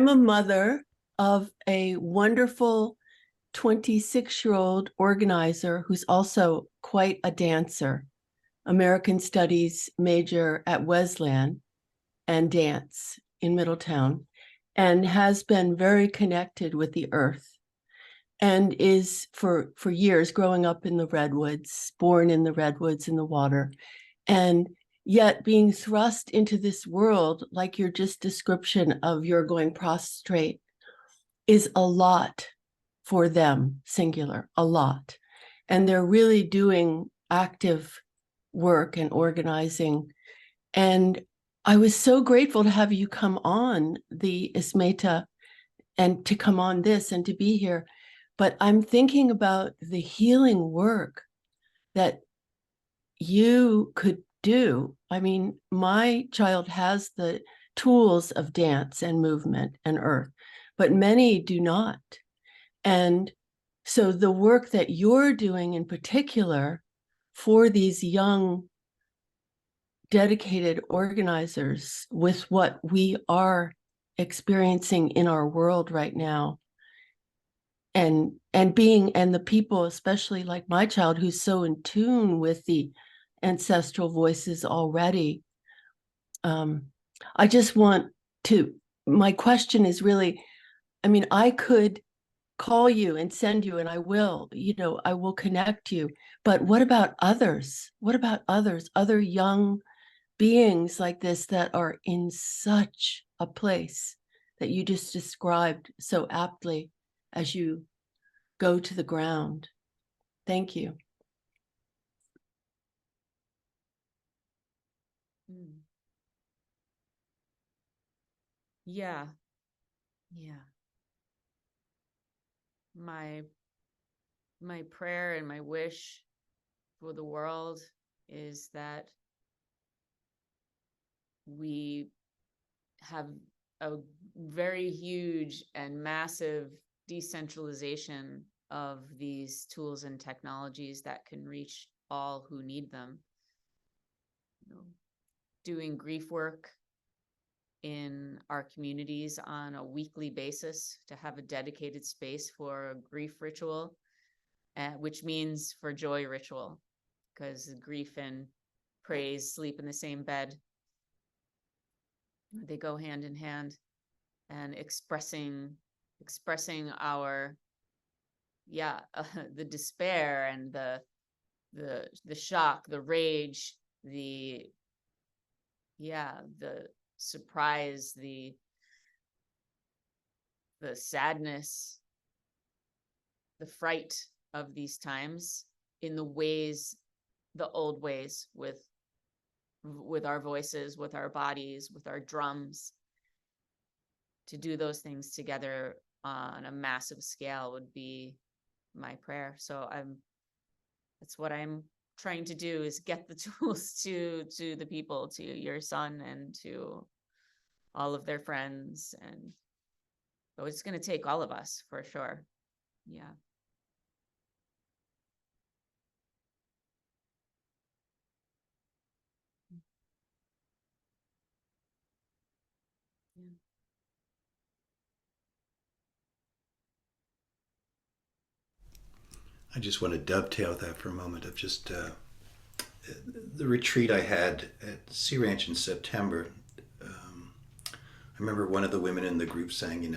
a mother of a wonderful 26-year-old organizer who's also quite a dancer, American Studies major at Wesleyan and dance in Middletown, and has been very connected with the earth, and is for years growing up in the redwoods, born in the redwoods in the water, and yet being thrust into this world, like your just description of your going prostrate, is a lot for them, singular, a lot. And they're really doing active work and organizing. And I was so grateful to have you come on the Ismeta and to come on this and to be here. But I'm thinking about the healing work that you could do. I mean, my child has the tools of dance and movement and earth, but many do not. And so the work that you're doing in particular for these young, dedicated organizers with what we are experiencing in our world right now, and the people, especially like my child, who's so in tune with the ancestral voices already. I just want to, my question is really, I mean, I could call you and send you, and I will, I will connect you. But what about others? What about others, other young beings like this that are in such a place that you just described so aptly as you go to the ground? Thank you. Yeah. My prayer and my wish for the world is that we have a very huge and massive decentralization of these tools and technologies that can reach all who need them. Doing grief work in our communities on a weekly basis, to have a dedicated space for a grief ritual, which means for joy ritual, because grief and praise sleep in the same bed. They go hand in hand, and expressing our the despair and the shock, the rage, the surprise, the sadness, the fright of these times in the ways, the old ways, with our voices, with our bodies, with our drums. To do those things together on a massive scale would be my prayer. So that's what I'm trying to do, is get the tools to the people, to your son and to all of their friends. And oh, it's going to take all of us for sure. Yeah. Yeah. I just want to dovetail that for a moment of just the retreat I had at Sea Ranch in September. I remember one of the women in the group saying,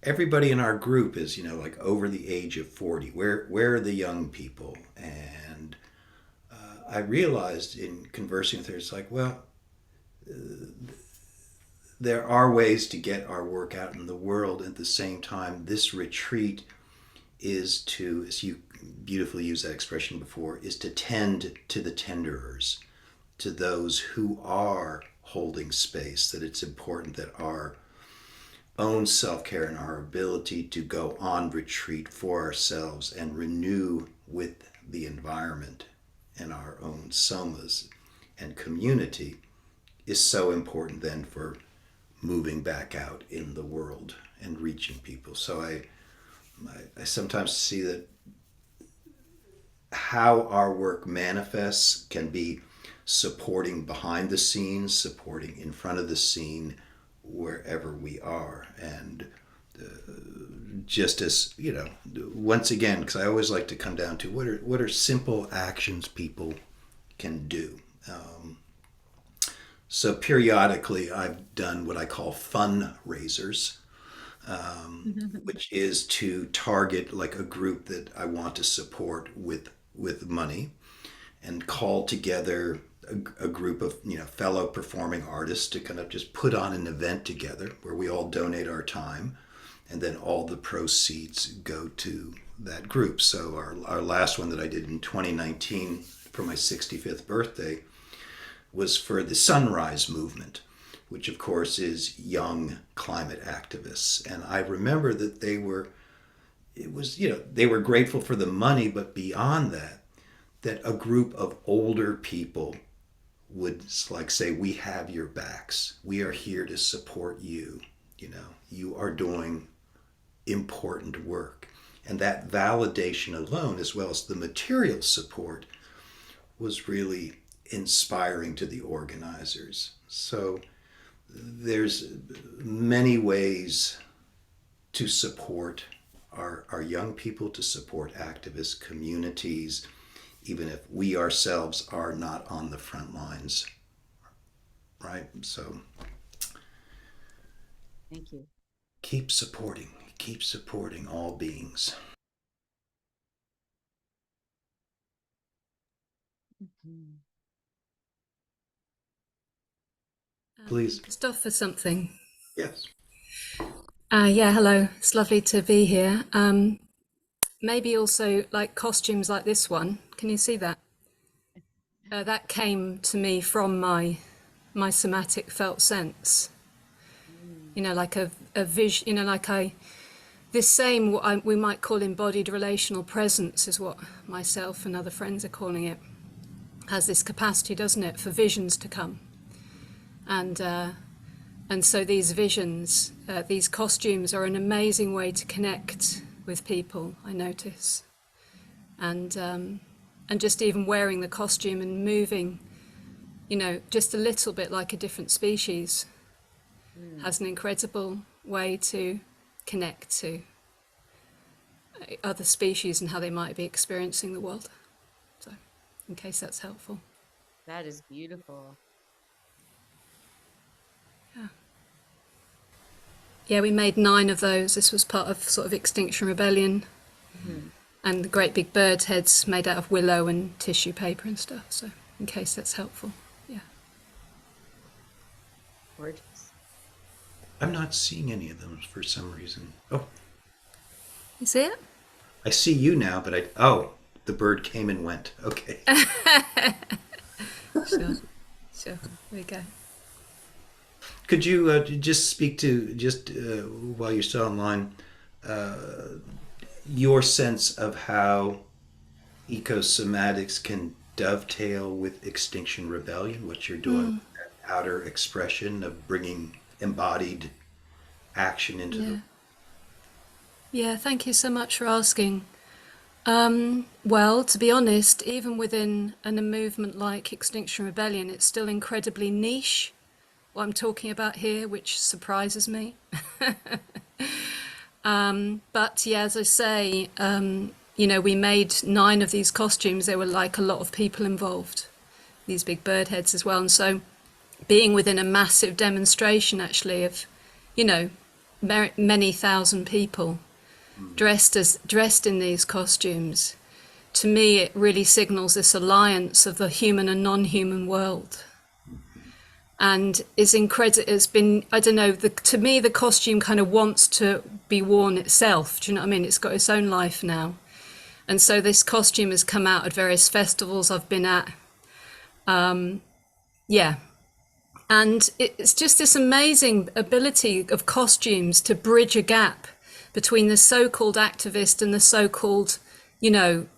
everybody in our group is, like over the age of 40. Where are the young people? And I realized in conversing with her, it's like, well, there are ways to get our work out in the world. At the same time, this retreat is to, as you beautifully used that expression before, is to tend to the tenderers, to those who are holding space, that it's important that our own self-care and our ability to go on retreat for ourselves and renew with the environment and our own somas and community is so important then for moving back out in the world and reaching people. So I sometimes see that how our work manifests can be supporting behind the scenes, supporting in front of the scene, wherever we are. And just as, once again, because I always like to come down to what are simple actions people can do. So periodically I've done what I call fundraisers, which is to target like a group that I want to support with money, and call together a group of fellow performing artists to kind of just put on an event together where we all donate our time, and then all the proceeds go to that group. So our last one that I did in 2019 for my 65th birthday was for the Sunrise Movement, which of course is young climate activists. And I remember that they were grateful for the money, but beyond that a group of older people would like say, we have your backs. We are here to support you. You are doing important work. And that validation alone, as well as the material support, was really inspiring to the organizers. So there's many ways to support our young people, to support activist communities, even if we ourselves are not on the front lines, right? So Thank you. keep supporting all beings. Mhm. Please. Just offer something. Yes. Yeah, hello. It's lovely to be here. Maybe also like costumes like this one. Can you see that? That came to me from my somatic felt sense. Like a vision. This same what we might call embodied relational presence is what myself and other friends are calling it. Has this capacity, doesn't it, for visions to come, and so these visions, these costumes are an amazing way to connect with people, I notice. And just even wearing the costume and moving, just a little bit like a different species has an incredible way to connect to other species and how they might be experiencing the world. So, in case that's helpful. That is beautiful. Yeah, we made 9 of those. This was part of sort of Extinction Rebellion. Mm-hmm. And the great big bird heads made out of willow and tissue paper and stuff. So in case that's helpful. Yeah. Gorgeous. I'm not seeing any of them for some reason. Oh, You see it? I see you now, but the bird came and went. Okay. Sure, sure. There we go. Could you just speak to, while you're still online, your sense of how ecosomatics can dovetail with Extinction Rebellion, what you're doing, that outer expression of bringing embodied action into Yeah. the. Yeah, thank you so much for asking. Well, to be honest, even within a movement like Extinction Rebellion, it's still incredibly niche, what I'm talking about here, which surprises me. But yeah, as I say, we made 9 of these costumes. There were like a lot of people involved, these big bird heads as well. And so being within a massive demonstration actually of, you know, many thousand people dressed in these costumes, to me it really signals this alliance of the human and non-human world. And it's been, I don't know, to me the costume kind of wants to be worn itself. Do you know what I mean? It's got its own life now. And so this costume has come out at various festivals I've been at. Yeah. And it's just this amazing ability of costumes to bridge a gap between the so-called activist and the so-called,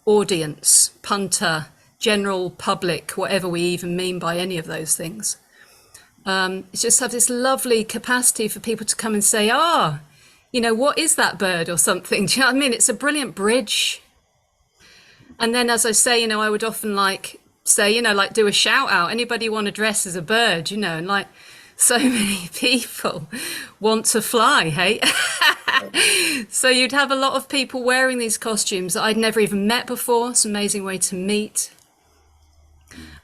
audience, punter, general public, whatever we even mean by any of those things. It just have this lovely capacity for people to come and say, what is that bird or something? Do you know what I mean? It's a brilliant bridge. And then, as I say, I would often say, do a shout out. Anybody want to dress as a bird, and like so many people want to fly, hey? So you'd have a lot of people wearing these costumes that I'd never even met before. It's an amazing way to meet.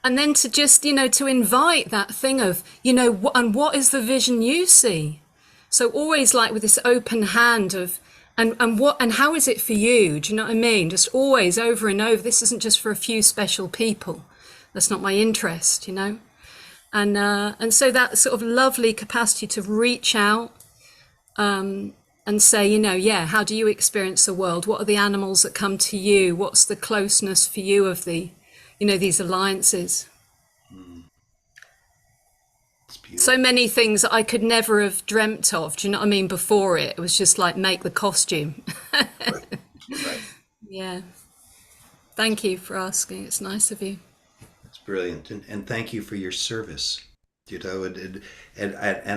And then to just, to invite that thing of, and what is the vision you see? So always like with this open hand of, and how is it for you? Do you know what I mean? Just always over and over. This isn't just for a few special people. That's not my interest, And so that sort of lovely capacity to reach out, and say, how do you experience the world? What are the animals that come to you? What's the closeness for you of the, these alliances? So many things that I could never have dreamt of. Do you know what I mean? Before it was just like, make the costume. Right. Yeah. Thank you for asking. It's nice of you. It's brilliant, and thank you for your service. And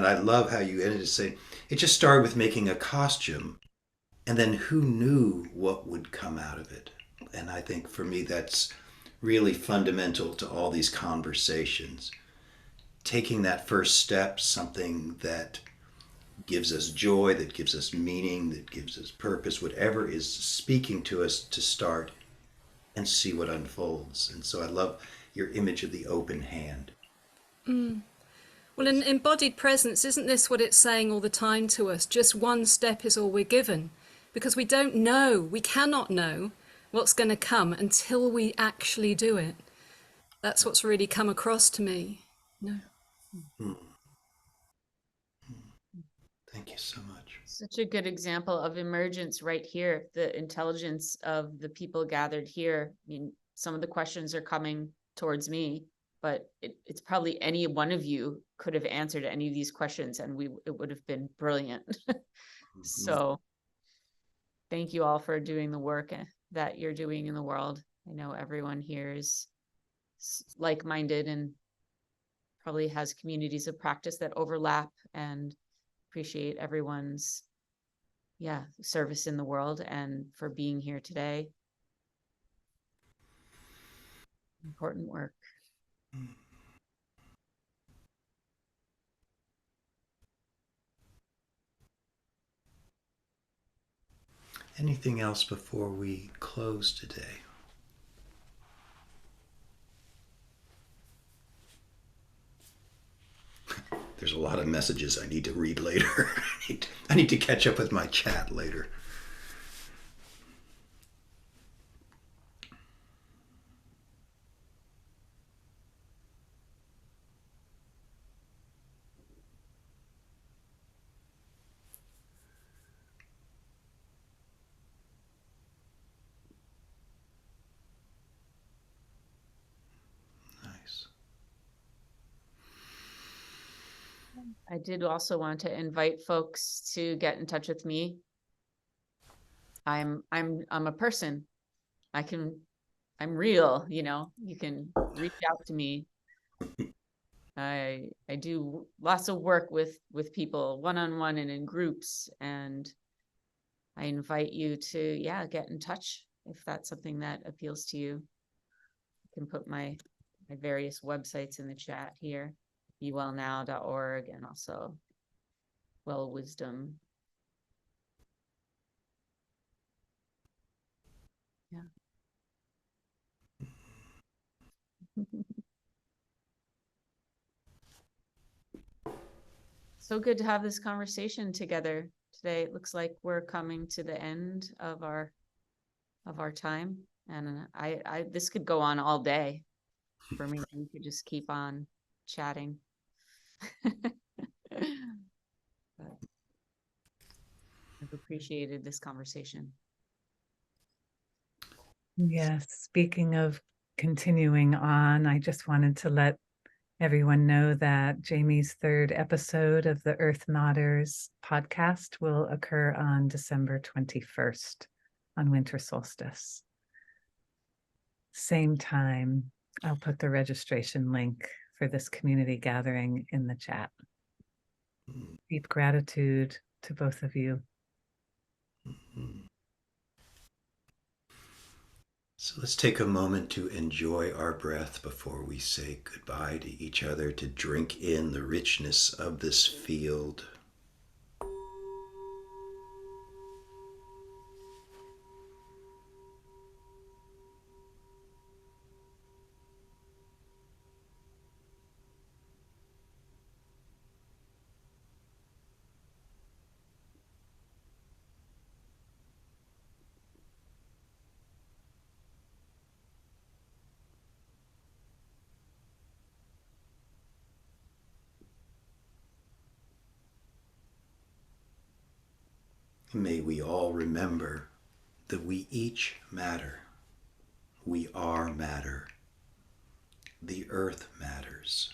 I love how you ended to say it just started with making a costume, and then who knew what would come out of it? And I think for me that's really fundamental to all these conversations. Taking that first step, something that gives us joy, that gives us meaning, that gives us purpose, whatever is speaking to us, to start and see what unfolds. And so I love your image of the open hand. Well, in embodied presence, isn't this what it's saying all the time to us? Just one step is all we're given, because we don't know, we cannot know what's going to come until we actually do it. That's what's really come across to me. No. Thank you so much. Such a good example of emergence right here, the intelligence of the people gathered here. I mean, some of the questions are coming towards me, but it's probably any one of you could have answered any of these questions and it would have been brilliant. So thank you all for doing the work that you're doing in the world. I know everyone here is like-minded and probably has communities of practice that overlap, and appreciate everyone's service in the world and for being here today. Important work. Anything else before we close today? There's a lot of messages I need to read later. I need to catch up with my chat later. I did also want to invite folks to get in touch with me. I'm a person. I'm real, you know. You can reach out to me. I do lots of work with people one-on-one and in groups, and I invite you to, yeah, get in touch if that's something that appeals to you. I can put my various websites in the chat here, bewellnow.org, and also Well Wisdom. Yeah. So good to have this conversation together today. It looks like we're coming to the end of our time, and I this could go on all day for me. We could just keep on chatting. But I've appreciated this conversation. Yes, speaking of continuing on, I just wanted to let everyone know that Jamie's third episode of the Earth Matters podcast will occur on December 21st on winter solstice. Same time. I'll put the registration link for this community gathering in the chat. Deep gratitude to both of you. So let's take a moment to enjoy our breath before we say goodbye to each other, to drink in the richness of this field. May we all remember that we each matter. We are matter. The earth matters.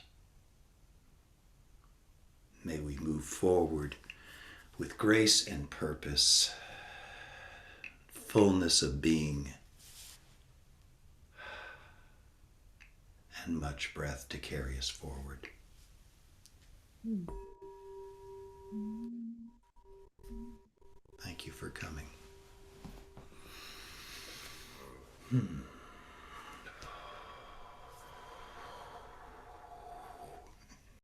May we move forward with grace and purpose, fullness of being, and much breath to carry us forward. Thank you for coming.